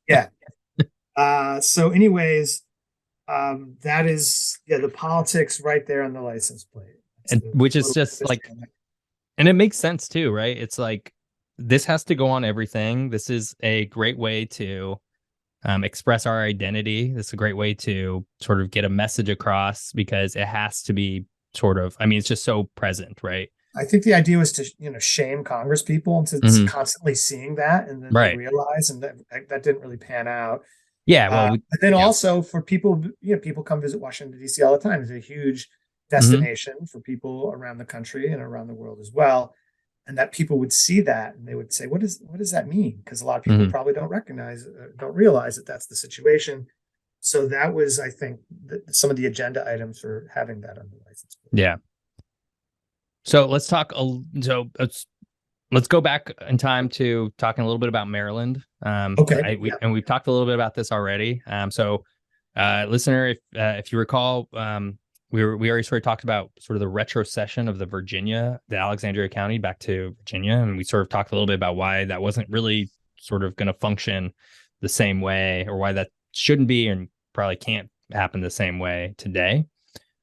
Yeah. So anyways, that is, yeah, the politics right there on the license plate. It's And the which is political just like, disconnect. and it makes sense too, right? It's like, this has to go on everything. This is a great way to express our identity. This is a great way to sort of get a message across, because it has to be sort of, I mean, it's just so present, right? I think the idea was to, shame Congress people into Hmm. constantly seeing that, and then they Right. realize, and that didn't really pan out. Yeah. Well, But then yeah. also for people, people come visit Washington D.C. all the time. It's a huge Hmm. destination for people around the country and around the world as well. And that people would see that and they would say, what does that mean? Because a lot of people Hmm. probably don't realize that that's the situation. So that was, I think, some of the agenda items for having that on the license plate. Yeah. So let's talk. So let's go back in time to talking a little bit about Maryland. Okay. Yeah. We've talked a little bit about this already. Listener, if you recall, we already sort of talked about sort of the retrocession of the Alexandria County back to Virginia, and we sort of talked a little bit about why that wasn't really sort of going to function the same way, or why that shouldn't be and probably can't happen the same way today.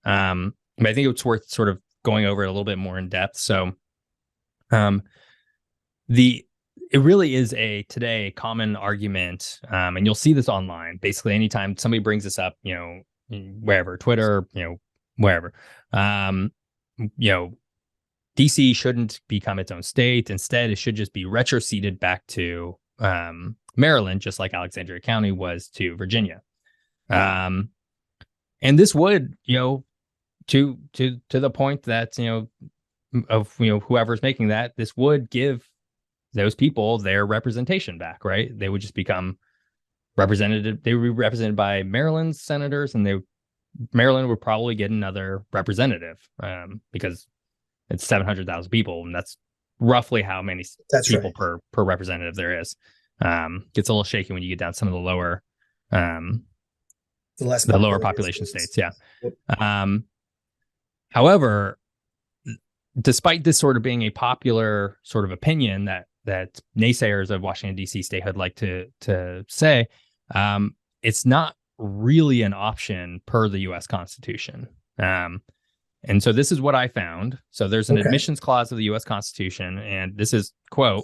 But I think it's worth sort of going over it a little bit more in depth. So, it really is today a common argument, and you'll see this online. Basically, anytime somebody brings this up, wherever, Twitter, wherever, um, you know, DC shouldn't become its own state. Instead, it should just be retroceded back to Maryland, just like Alexandria County was to Virginia. And this would, to the point that whoever's making that, this would give those people their representation back, right? They would just become represented. They would be represented by Maryland's senators, and Maryland would probably get another representative, because it's 700,000 people, and that's roughly how many people Right. per representative there is. Gets a little shaky when you get down some of the lower, The lower population states. Yeah. Yep. However, despite this sort of being a popular sort of opinion that naysayers of Washington D.C. statehood like to say, it's not really an option per the U.S. Constitution. And so this is what I found. So there's an admissions clause of the U.S. Constitution, and this is, quote,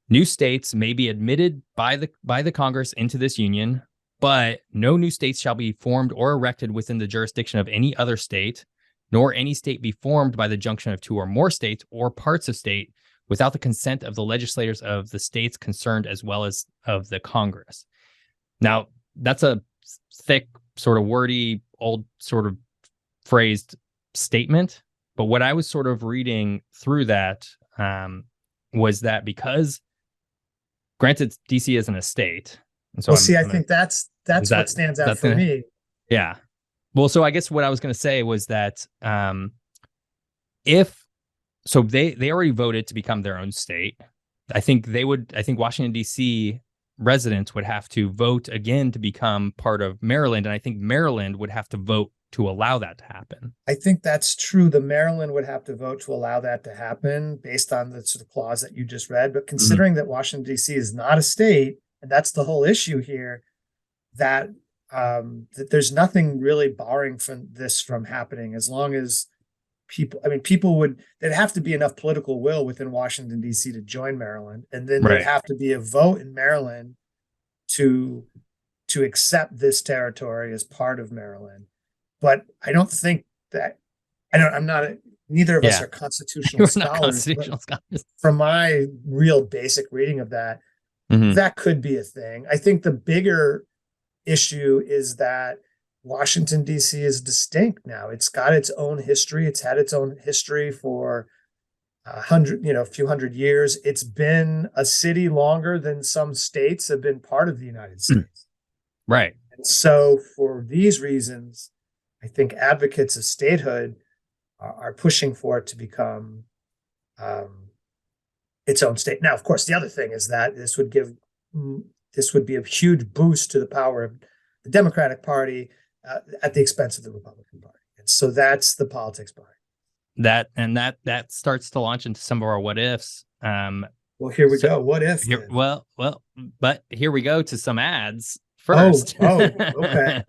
"New states may be admitted by the Congress into this union, but no new states shall be formed or erected within the jurisdiction of any other state, nor any state be formed by the junction of two or more states or parts of state without the consent of the legislators of the states concerned as well as of the Congress." Now, that's a thick, sort of wordy, old sort of phrased statement. But what I was sort of reading through that was that, because granted, DC isn't a state. And so I think that's what stands out for me. Yeah. Well, so I guess what I was going to say was that if so, they already voted to become their own state. I think Washington D.C. residents would have to vote again to become part of Maryland, and I think Maryland would have to vote to allow that to happen. I think that's true. The Maryland would have to vote to allow that to happen based on the sort of clause that you just read. But considering that Washington D.C. is not a state, and that's the whole issue here, that there's nothing really barring from happening, as long as there'd have to be enough political will within Washington D.C. to join Maryland, and then there'd have to be a vote in Maryland to accept this territory as part of Maryland. But I don't think that neither of us are constitutional scholars. From my real basic reading of that, that could be a thing. I think the bigger issue is that Washington, D.C. is distinct now. It's got its own history. It's had its own history for a few hundred years. It's been a city longer than some states have been part of the United States. Right. And so for these reasons, I think advocates of statehood are pushing for it to become its own state. Now, of course, the other thing is that this would be a huge boost to the power of the Democratic Party at the expense of the Republican Party. And so that's the politics behind it. that starts to launch into some of our what ifs. Well, here we go. What if? Here, well, but here we go to some ads Oh, first. okay.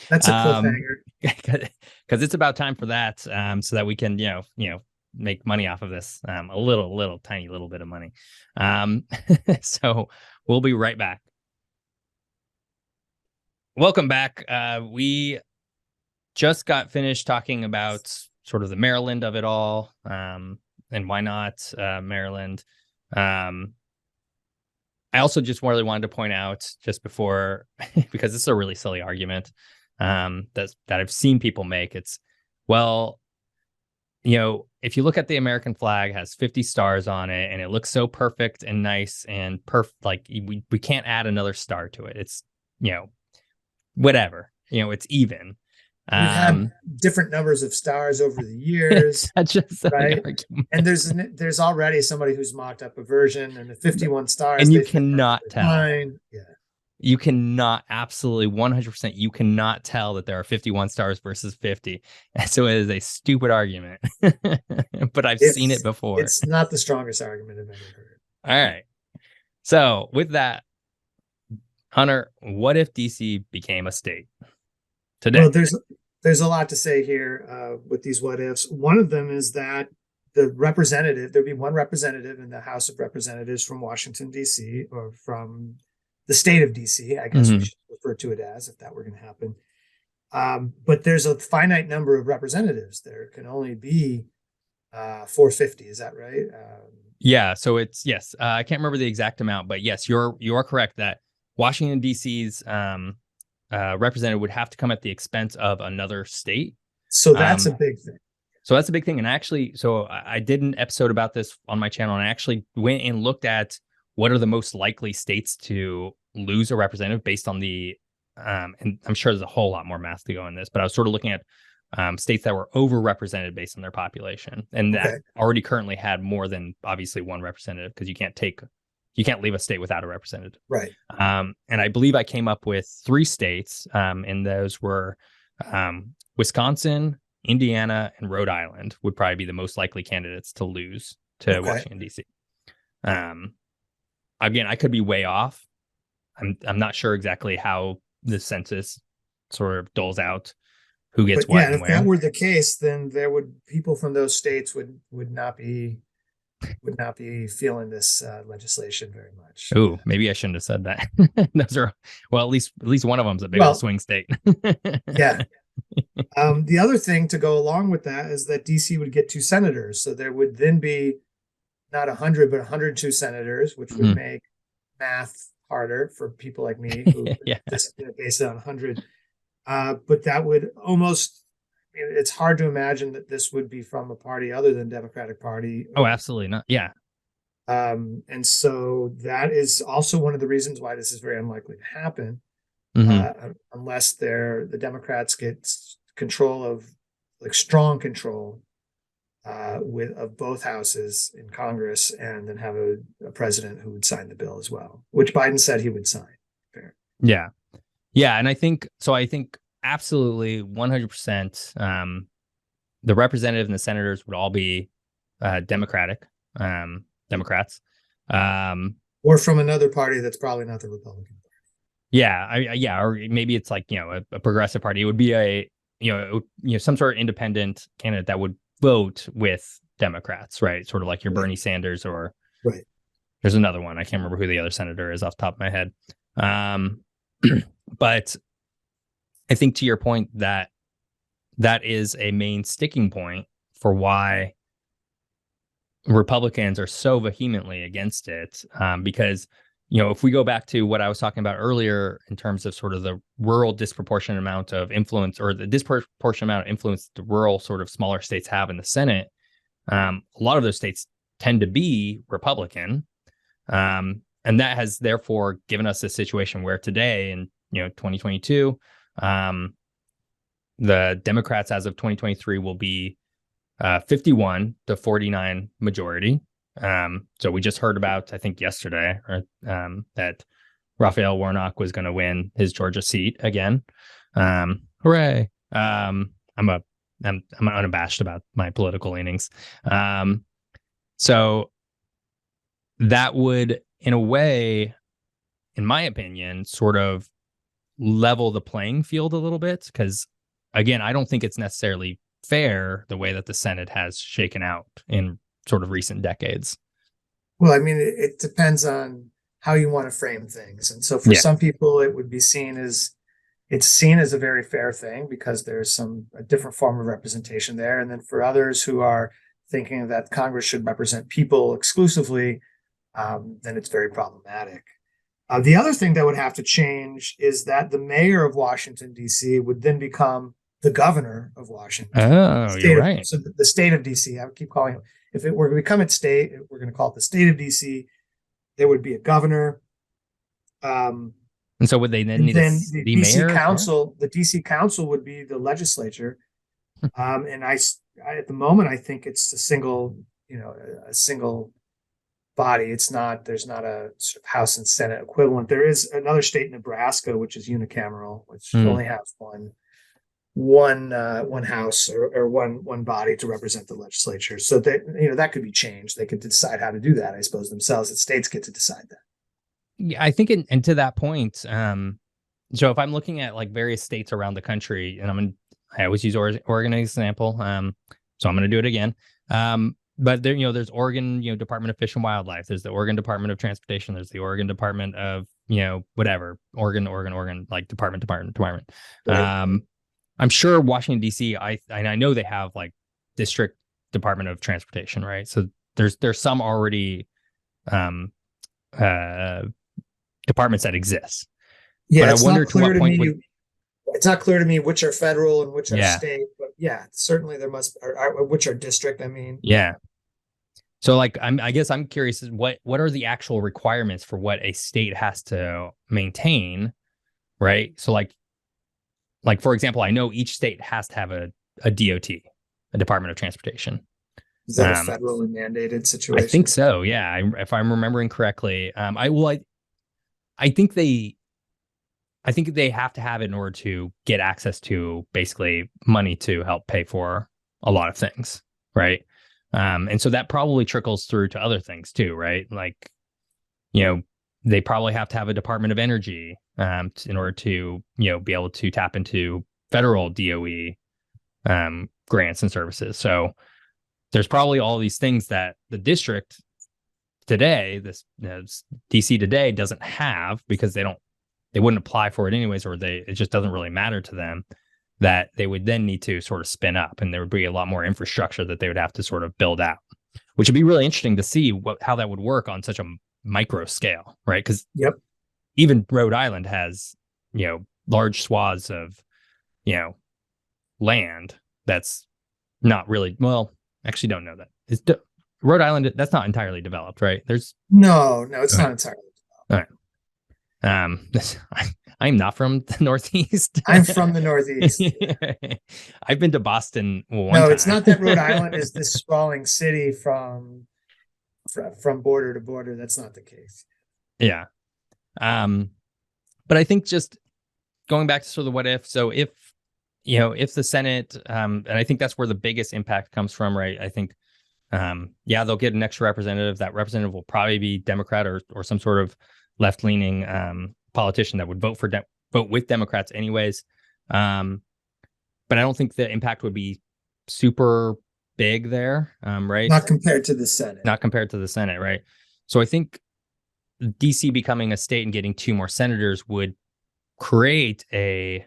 That's a cliffhanger. Because it's about time for that, so that we can, make money off of this, a little tiny little bit of money. So we'll be right back. Welcome back. We just got finished talking about sort of the Maryland of it all, and why not Maryland. I also just really wanted to point out just before, because this is a really silly argument that I've seen people make. It's, well, if you look at the American flag, has 50 stars on it, and it looks so perfect and nice and like we can't add another star to it. It's, whatever, it's even. We've had different numbers of stars over the years. That's just right. And there's already somebody who's mocked up a version, and the 51 stars. And you cannot tell. Yeah. You cannot, absolutely 100%. You cannot tell that there are 51 stars versus 50. And so it is a stupid argument, but I've seen it before. It's not the strongest argument I've ever heard. All right. So with that, Hunter, what if DC became a state today? Well, there's a lot to say here with these what ifs. One of them is that there'd be one representative in the House of Representatives from Washington, D.C., or from the state of D.C., I guess we should refer to it as, if that were going to happen. But there's a finite number of representatives. There can only be 450. Is that right? Yeah. So it's, yes. I can't remember the exact amount, but yes, you're correct that Washington, D.C.'s representative would have to come at the expense of another state. So that's a big thing. So that's a big thing. And actually, so I did an episode about this on my channel, and I actually went and looked at what are the most likely states to lose a representative based on the, and I'm sure there's a whole lot more math to go in this, but I was sort of looking at states that were overrepresented based on their population, and that already currently had more than obviously one representative, because you can't leave a state without a representative. Right. And I believe I came up with 3 states, and those were Wisconsin, Indiana, and Rhode Island would probably be the most likely candidates to lose to Washington, D.C. Again, I could be way off. I'm not sure exactly how the census sort of doles out who gets what. Yeah, if that were the case, then people from those states would not be feeling this legislation very much. Ooh, maybe I shouldn't have said that. Those are, well, at least one of them's a big old swing state. Yeah. The other thing to go along with that is that DC would get 2 senators. So there would then be not 100, but 102 senators, which would make math harder for people like me who just base it on 100. But that would almost, it's hard to imagine that this would be from a party other than Democratic Party. Oh, absolutely not. Yeah. And so that is also one of the reasons why this is very unlikely to happen, unless the Democrats get control of, like, strong control of both houses in Congress, and then have a president who would sign the bill as well, which Biden said he would sign. Fair. Yeah. And I think absolutely 100%. The representative and the senators would all be Democrats, or from another party that's probably not the Republican Party. Yeah, or maybe it's like, a progressive party. It would be some sort of independent candidate that would vote with Democrats, right? Sort of like your Bernie Sanders, or there's another one. I can't remember who the other senator is off the top of my head. But I think, to your point, that is a main sticking point for why Republicans are so vehemently against it. Because, if we go back to what I was talking about earlier in terms of sort of the rural disproportionate amount of influence, or the disproportionate amount of influence the rural sort of smaller states have in the Senate, a lot of those states tend to be Republican. And that has therefore given us a situation where today in 2022, the Democrats as of 2023 will be 51-49 majority. So we just heard about, I think yesterday, that Raphael Warnock was going to win his Georgia seat again. Hooray. I'm a I'm unabashed about my political leanings. So that would, in a way, in my opinion, sort of level the playing field a little bit. Because, again, I don't think it's necessarily fair the way that the Senate has shaken out in sort of recent decades. Well, I mean, it depends on how you want to frame things. And so for some people, it would be it's seen as a very fair thing because there's a different form of representation there. And then for others who are thinking that Congress should represent people exclusively, then it's very problematic. The other thing that would have to change is that the mayor of Washington, D.C. would then become the governor of Washington. Oh, you're right. So the state of D.C., I would keep calling it, if it were to become its state, we're going to call it the state of D.C., there would be a governor. And so would they then need the DC mayor? Council, the DC Council would be the legislature. And I at the moment, I think it's a single body. There's not a sort of House and Senate equivalent. There is another state, Nebraska, which is unicameral, which only has one house or one body to represent the legislature. So that, that could be changed. They could decide how to do that, I suppose, themselves. The states get to decide that. Yeah, I think, and to that point, so if I'm looking at like various states around the country, and I always use Oregon as an example, so I'm going to do it again. But there, there's Oregon, Department of Fish and Wildlife. There's the Oregon Department of Transportation. There's the Oregon Department of, whatever, Oregon, like department. Right. I'm sure Washington D.C. I know they have like district Department of Transportation, right? So there's some already departments that exist. Yeah, but I wonder to what point it's not clear to me which are federal and which are state, but yeah, certainly there must which are district. I mean, yeah. So like, I guess I'm curious, what are the actual requirements for what a state has to maintain, right? So like for example, I know each state has to have a DOT, a Department of Transportation. Is that a federally mandated situation? I think so. Yeah, if I'm remembering correctly. I think they have to have it in order to get access to basically money to help pay for a lot of things, right? And so that probably trickles through to other things too, right? Like, they probably have to have a Department of Energy in order to, be able to tap into federal DOE grants and services. So there's probably all these things that the district today, this DC today, doesn't have because they wouldn't apply for it anyways, or it just doesn't really matter to them, that they would then need to sort of spin up, and there would be a lot more infrastructure that they would have to sort of build out, which would be really interesting to see how that would work on such a micro scale, right? Because even Rhode Island has, large swaths of, land that's not really, well, actually don't know that. Rhode Island, that's not entirely developed, right? No, it's not entirely developed. All right. I'm not from the Northeast. I'm from the Northeast. I've been to Boston one time. No, it's not that Rhode Island is this sprawling city from border to border. That's not the case. Yeah. But I think just going back to sort of what if, so if the Senate, and I think that's where the biggest impact comes from, right? I think, they'll get an extra representative. That representative will probably be Democrat or some sort of left-leaning politician that would vote with Democrats anyways. But I don't think the impact would be super big there, right? Not compared to the Senate. Right? So I think DC becoming a state and getting 2 more senators would create a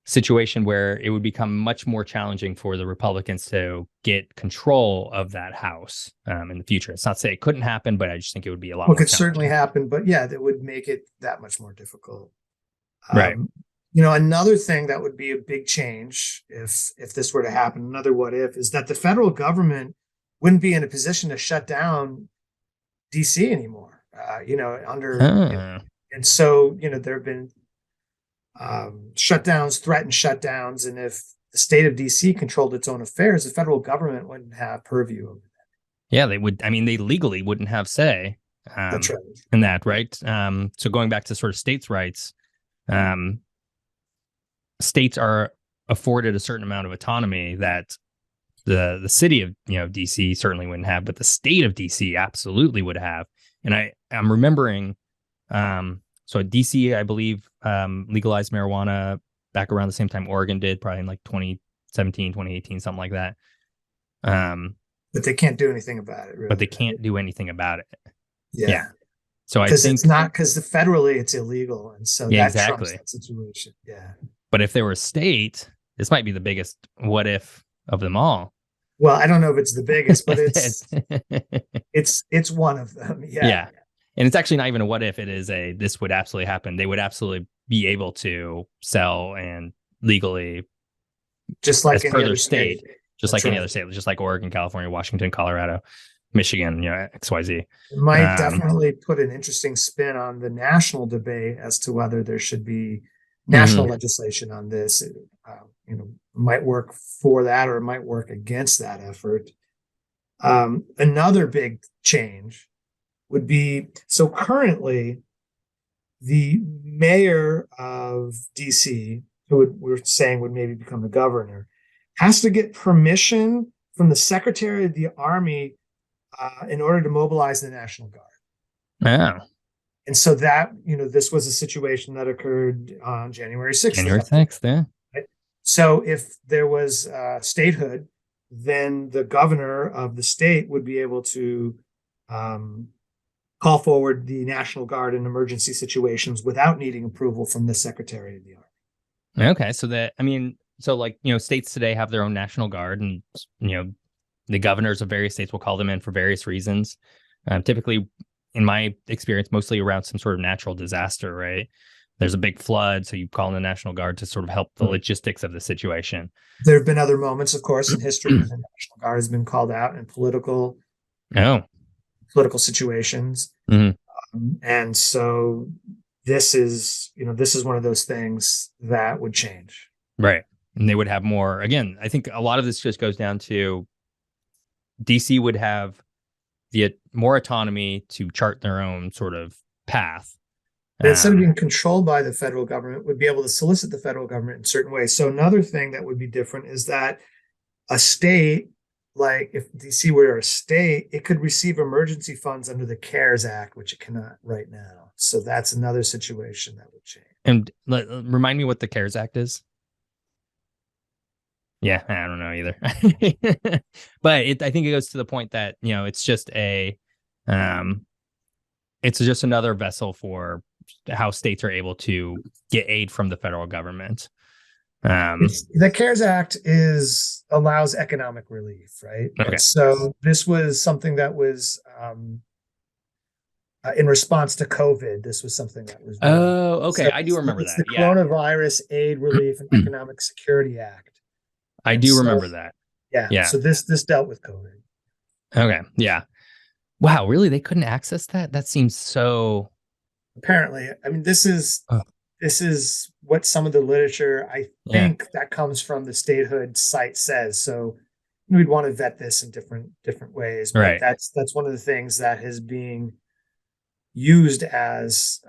situation where it would become much more challenging for the Republicans to get control of that House in the future. It's not to say it couldn't happen, but I just think it would be a lot more challenging. It could certainly happen, but yeah, that would make it that much more difficult. Right. Another thing that would be a big change if this were to happen, another what if, is that the federal government wouldn't be in a position to shut down DC anymore. And so, there have been threatened shutdowns, and if the state of DC controlled its own affairs, the federal government wouldn't have purview over that. Yeah, they would. I mean, they legally wouldn't have say That's right. in that, right? So going back to sort of states' rights, states are afforded a certain amount of autonomy that the city of DC certainly wouldn't have, but the state of DC absolutely would have. And I'm remembering, so at DC, I believe, legalized marijuana back around the same time Oregon did, probably in like 2017, 2018, something like that. But they can't do anything about it, really. But they can't do anything about it. Yeah. So I because think it's not, because federally it's illegal, and so that trumps that situation. Yeah. But if there were a state, this might be the biggest what if of them all. Well, I don't know if it's the biggest, but it's one of them. Yeah. And it's actually not even a what if, it is this would absolutely happen. They would absolutely be able to sell and legally, just like any other state, just That's like any other state, just like Oregon, California, Washington, Colorado, Michigan, XYZ. It might definitely put an interesting spin on the national debate as to whether there should be national legislation on this. Might work for that, or it might work against that effort. Another big change would be, so currently the mayor of DC, who we're saying would maybe become the governor, has to get permission from the Secretary of the Army in order to mobilize the National Guard. Yeah. And so that, this was a situation that occurred on January 6th. January 6th, yeah. Right? So if there was statehood, then the governor of the state would be able to call forward the National Guard in emergency situations without needing approval from the Secretary of the Army. Okay. So states today have their own National Guard, and, the governors of various states will call them in for various reasons. Typically, in my experience, mostly around some sort of natural disaster, right? There's a big flood, so you call in the National Guard to sort of help the logistics of the situation. There have been other moments, of course, in history when the National Guard has been called out in political situations. And so this is one of those things that would change. Right. And they would have more, again, I think a lot of this just goes down to DC would have the more autonomy to chart their own sort of path. Instead of being controlled by the federal government, would be able to solicit the federal government in certain ways. So another thing that would be different is that a state, like if DC were a state, it could receive emergency funds under the CARES Act, which it cannot right now. So that's another situation that would change. And remind me what the CARES Act is. Yeah, I don't know either. But I think it goes to the point that, it's just it's just another vessel for how states are able to get aid from the federal government. The CARES Act allows economic relief, right? Okay. So this was something that was in response to COVID. This was something that was. Okay. So I do remember that. The Coronavirus Aid Relief and Economic Security Act. I do remember that. Yeah. So this dealt with COVID. Okay. Yeah. Wow. Really? They couldn't access that? That seems so. Apparently, I mean, this is what some of the literature, I think, that comes from the statehood site says. So we'd want to vet this in different ways. But right. That's one of the things that is being used as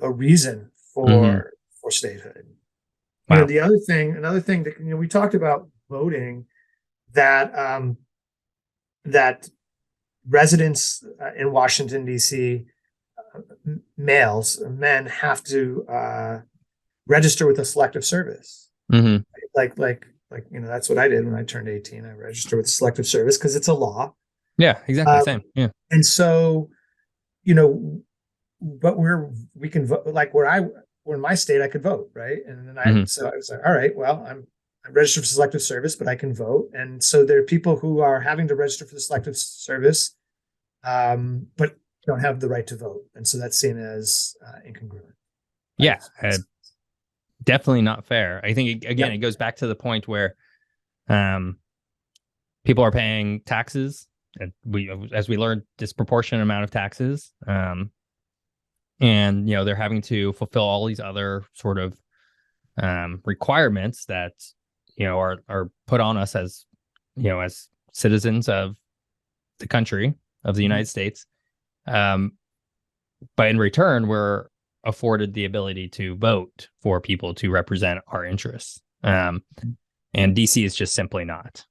a reason for statehood. Wow. Another thing that we talked about voting, that that residents in Washington D.C. Men have to register with a selective service. Like that's what I did when I turned 18. I registered with a selective service because it's a law. Yeah, exactly. Same. Yeah. And so, but we can vote, like where in my state, I could vote, right? And then so I was like, all right, well, I'm registered for selective service, but I can vote. And so there are people who are having to register for the selective service, but don't have the right to vote. And so that's seen as incongruent. Yeah, definitely not fair. I think, it goes back to the point where people are paying taxes, and as we learned, disproportionate amount of taxes. And, they're having to fulfill all these other sort of requirements that, are put on us as citizens of the country, of the United States. But in return, we're afforded the ability to vote for people to represent our interests. And DC is just simply not.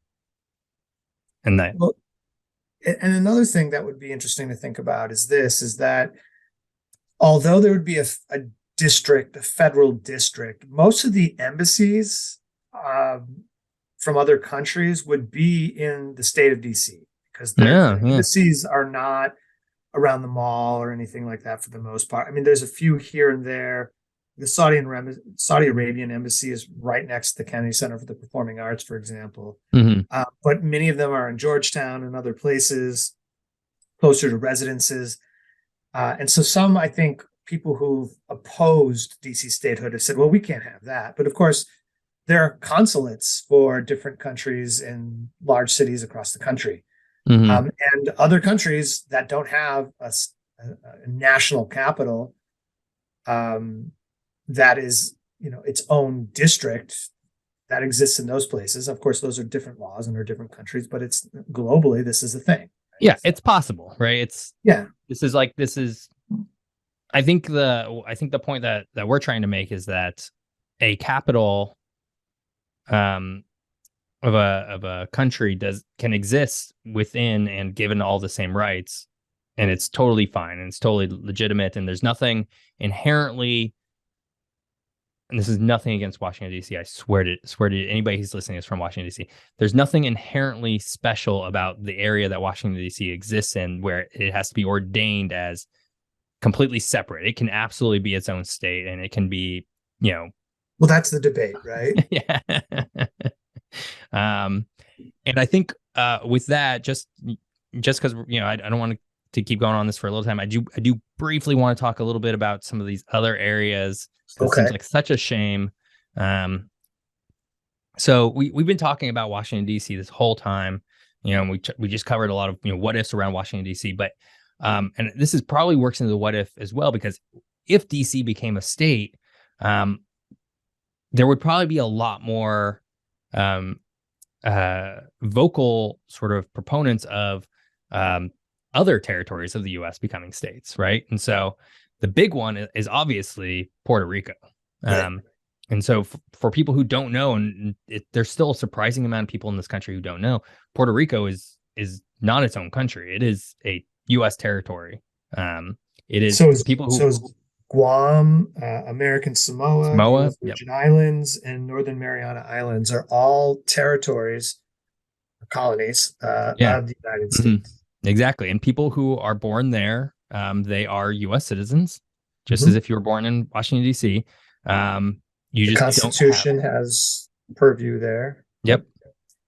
And that, Well, and another thing that would be interesting to think about is that although there would be a district, a federal district, most of the embassies from other countries would be in the state of DC, because the embassies are not around the mall or anything like that for the most part. I mean, there's a few here and there. The Saudi Arabian embassy is right next to the Kennedy Center for the Performing Arts, for example. But many of them are in Georgetown and other places closer to residences. And so some, I think, people who've opposed DC statehood have said, well, we can't have that. But of course, there are consulates for different countries in large cities across the country. And other countries that don't have a national capital that is, its own district that exists in those places. Of course, those are different laws and are different countries, but it's globally, this is a thing. Right? Yeah, it's possible, right? This is I think the point that we're trying to make is that a capital of a country can exist within and given all the same rights, and it's totally fine and it's totally legitimate, and there's nothing inherently, and this is nothing against Washington D.C. I swear to anybody who's listening is from Washington D.C. There's nothing inherently special about the area that Washington D.C. exists in where it has to be ordained as completely separate. It can absolutely be its own state, and it can be, well, that's the debate, right? Yeah. And I think with that, just because I don't want to keep going on this for a little time, I do briefly want to talk a little bit about some of these other areas. It seems like such a shame. So we've been talking about Washington D.C. this whole time, and we just covered a lot of what ifs around Washington D.C. But and this is probably works into the what if as well, because if D.C. became a state, there would probably be a lot more vocal sort of proponents of other territories of the U.S. becoming states, right? And so the big one is obviously Puerto Rico. And so for people who don't know, and there's still a surprising amount of people in this country who don't know, Puerto Rico is not its own country. It is a U.S. territory. It is people who... So is Guam, American Samoa, Virgin Islands, and Northern Mariana Islands are all territories, colonies of the United States. Exactly. And people who are born there, they are U.S. citizens, just as if you were born in Washington, D.C. The Constitution has purview there. Yep.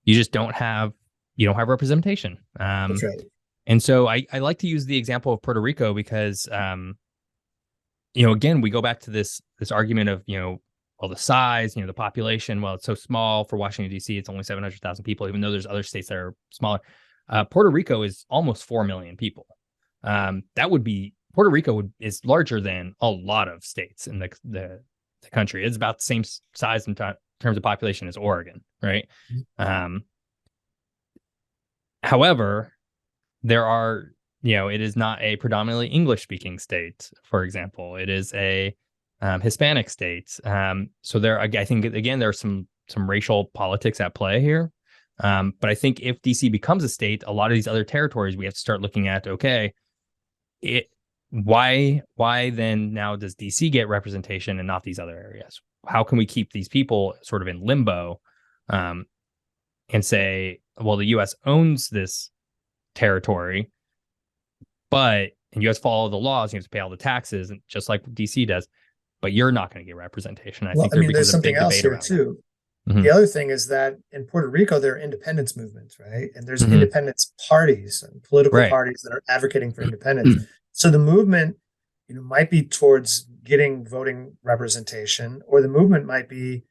You just don't have representation. That's right. And so I like to use the example of Puerto Rico because, again, we go back to this argument of, the size, the population. Well, it's so small for Washington, D.C. It's only 700,000 people, even though there's other states that are smaller. Puerto Rico is almost 4 million people. Puerto Rico is larger than a lot of states in the country. It's about the same size in terms of population as Oregon, right? However, there are, it is not a predominantly English-speaking state, for example. It is a Hispanic state. So I think, again, there are some racial politics at play here. But I think if DC becomes a state, a lot of these other territories, we have to start looking at, okay, why then now does DC get representation and not these other areas? How can we keep these people sort of in limbo and say, well, the U.S. owns this territory, and you have to follow the laws, you have to pay all the taxes, and just like DC does, but you're not going to get representation. I think there's something else here too. The other thing is that in Puerto Rico, there are independence movements, right? And there's independence parties and political parties that are advocating for independence. So the movement, might be towards getting voting representation, or the movement might be,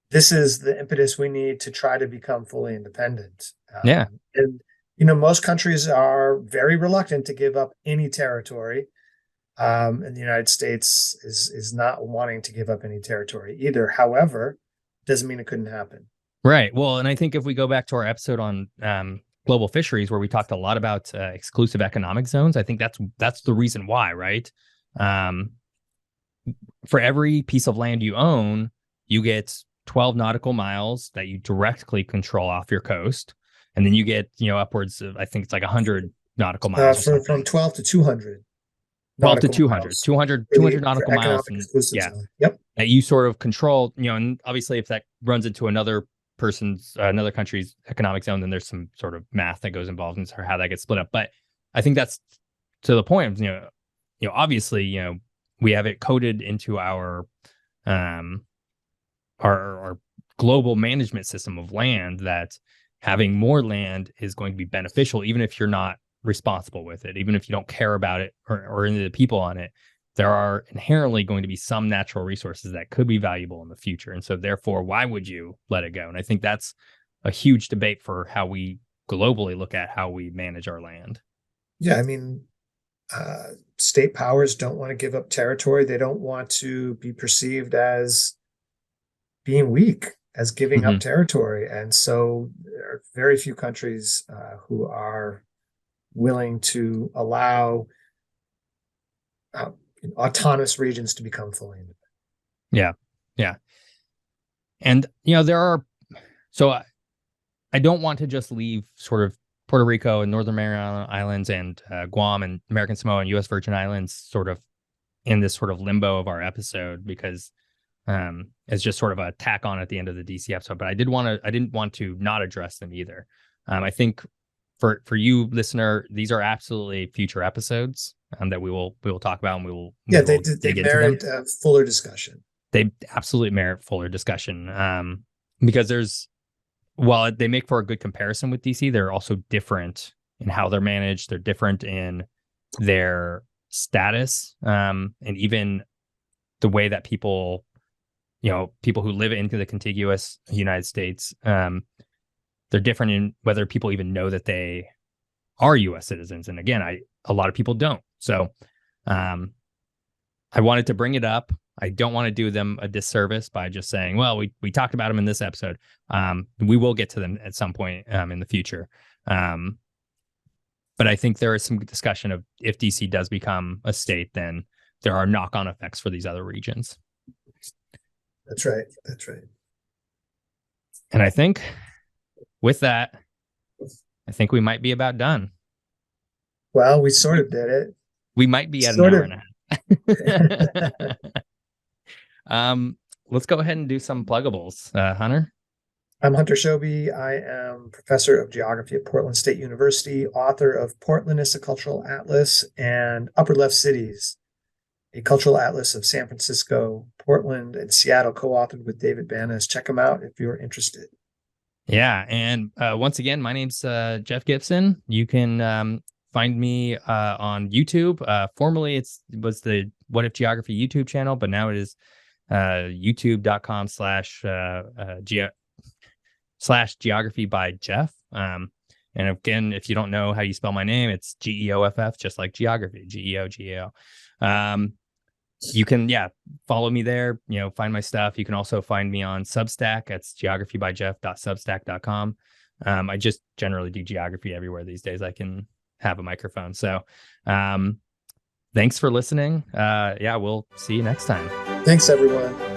this is the impetus we need to try to become fully independent. And, most countries are very reluctant to give up any territory. And the United States is not wanting to give up any territory either. However, doesn't mean it couldn't happen. Right. Well, and I think if we go back to our episode on global fisheries, where we talked a lot about exclusive economic zones, I think that's the reason why, right? for every piece of land you own, you get 12 nautical miles that you directly control off your coast. And then you get, upwards of, I think it's like 100 nautical miles or something. From 12 to 200 12 to nautical 200, miles 200 for nautical miles. economic And exclusive yeah, zone. Yep. that you sort of control, and obviously if that runs into another another country's economic zone, then there's some sort of math that goes involved in how that gets split up. But I think that's to the point of, obviously, we have it coded into our global management system of land that having more land is going to be beneficial, even if you're not responsible with it, even if you don't care about it or any of the people on it. There are inherently going to be some natural resources that could be valuable in the future. And so therefore, why would you let it go? And I think that's a huge debate for how we globally look at how we manage our land. Yeah, I mean, state powers don't want to give up territory. They don't want to be perceived as being weak, as giving up territory. And so there are very few countries who are willing to allow autonomous regions to become fully independent. Yeah. Yeah. And, there are, so I don't want to just leave sort of Puerto Rico and Northern Mariana Islands and Guam and American Samoa and U.S. Virgin Islands sort of in this sort of limbo of our episode, because it's just sort of a tack on at the end of the DC episode. But I didn't want to not address them either. I think for you, listener, these are absolutely future episodes that we will talk about, and we will they merit fuller discussion. They absolutely merit fuller discussion because while they make for a good comparison with DC, they're also different in how they're managed. They're different in their status, and even the way that people who live in the contiguous United States, they're different in whether people even know that they are U.S. citizens. And again, a lot of people don't. So I wanted to bring it up. I don't want to do them a disservice by just saying, well, we talked about them in this episode. We will get to them at some point in the future. But I think there is some discussion of if DC does become a state, then there are knock-on effects for these other regions. That's right. That's right. And I think with that, I think we might be about done. Well, we sort of did it. We might be at an hour and a half. Let's go ahead and do some pluggables. Hunter? I'm Hunter Shobe. I am professor of geography at Portland State University, author of Portlandness, a Cultural Atlas, and Upper Left Cities, a cultural atlas of San Francisco, Portland, and Seattle, co-authored with David Banas. Check them out if you're interested. Yeah. And once again, my name's Jeff Gibson. You can find me on YouTube. Formerly, it was the What If Geography YouTube channel, but now it is youtube.com/geography by Jeff. And again, if you don't know how you spell my name, it's GEOFF, just like geography, GEO. You can, follow me there, find my stuff. You can also find me on Substack. That's geographybyjeff.substack.com. I just generally do geography everywhere these days I can have a microphone. So thanks for listening. We'll see you next time. Thanks, everyone.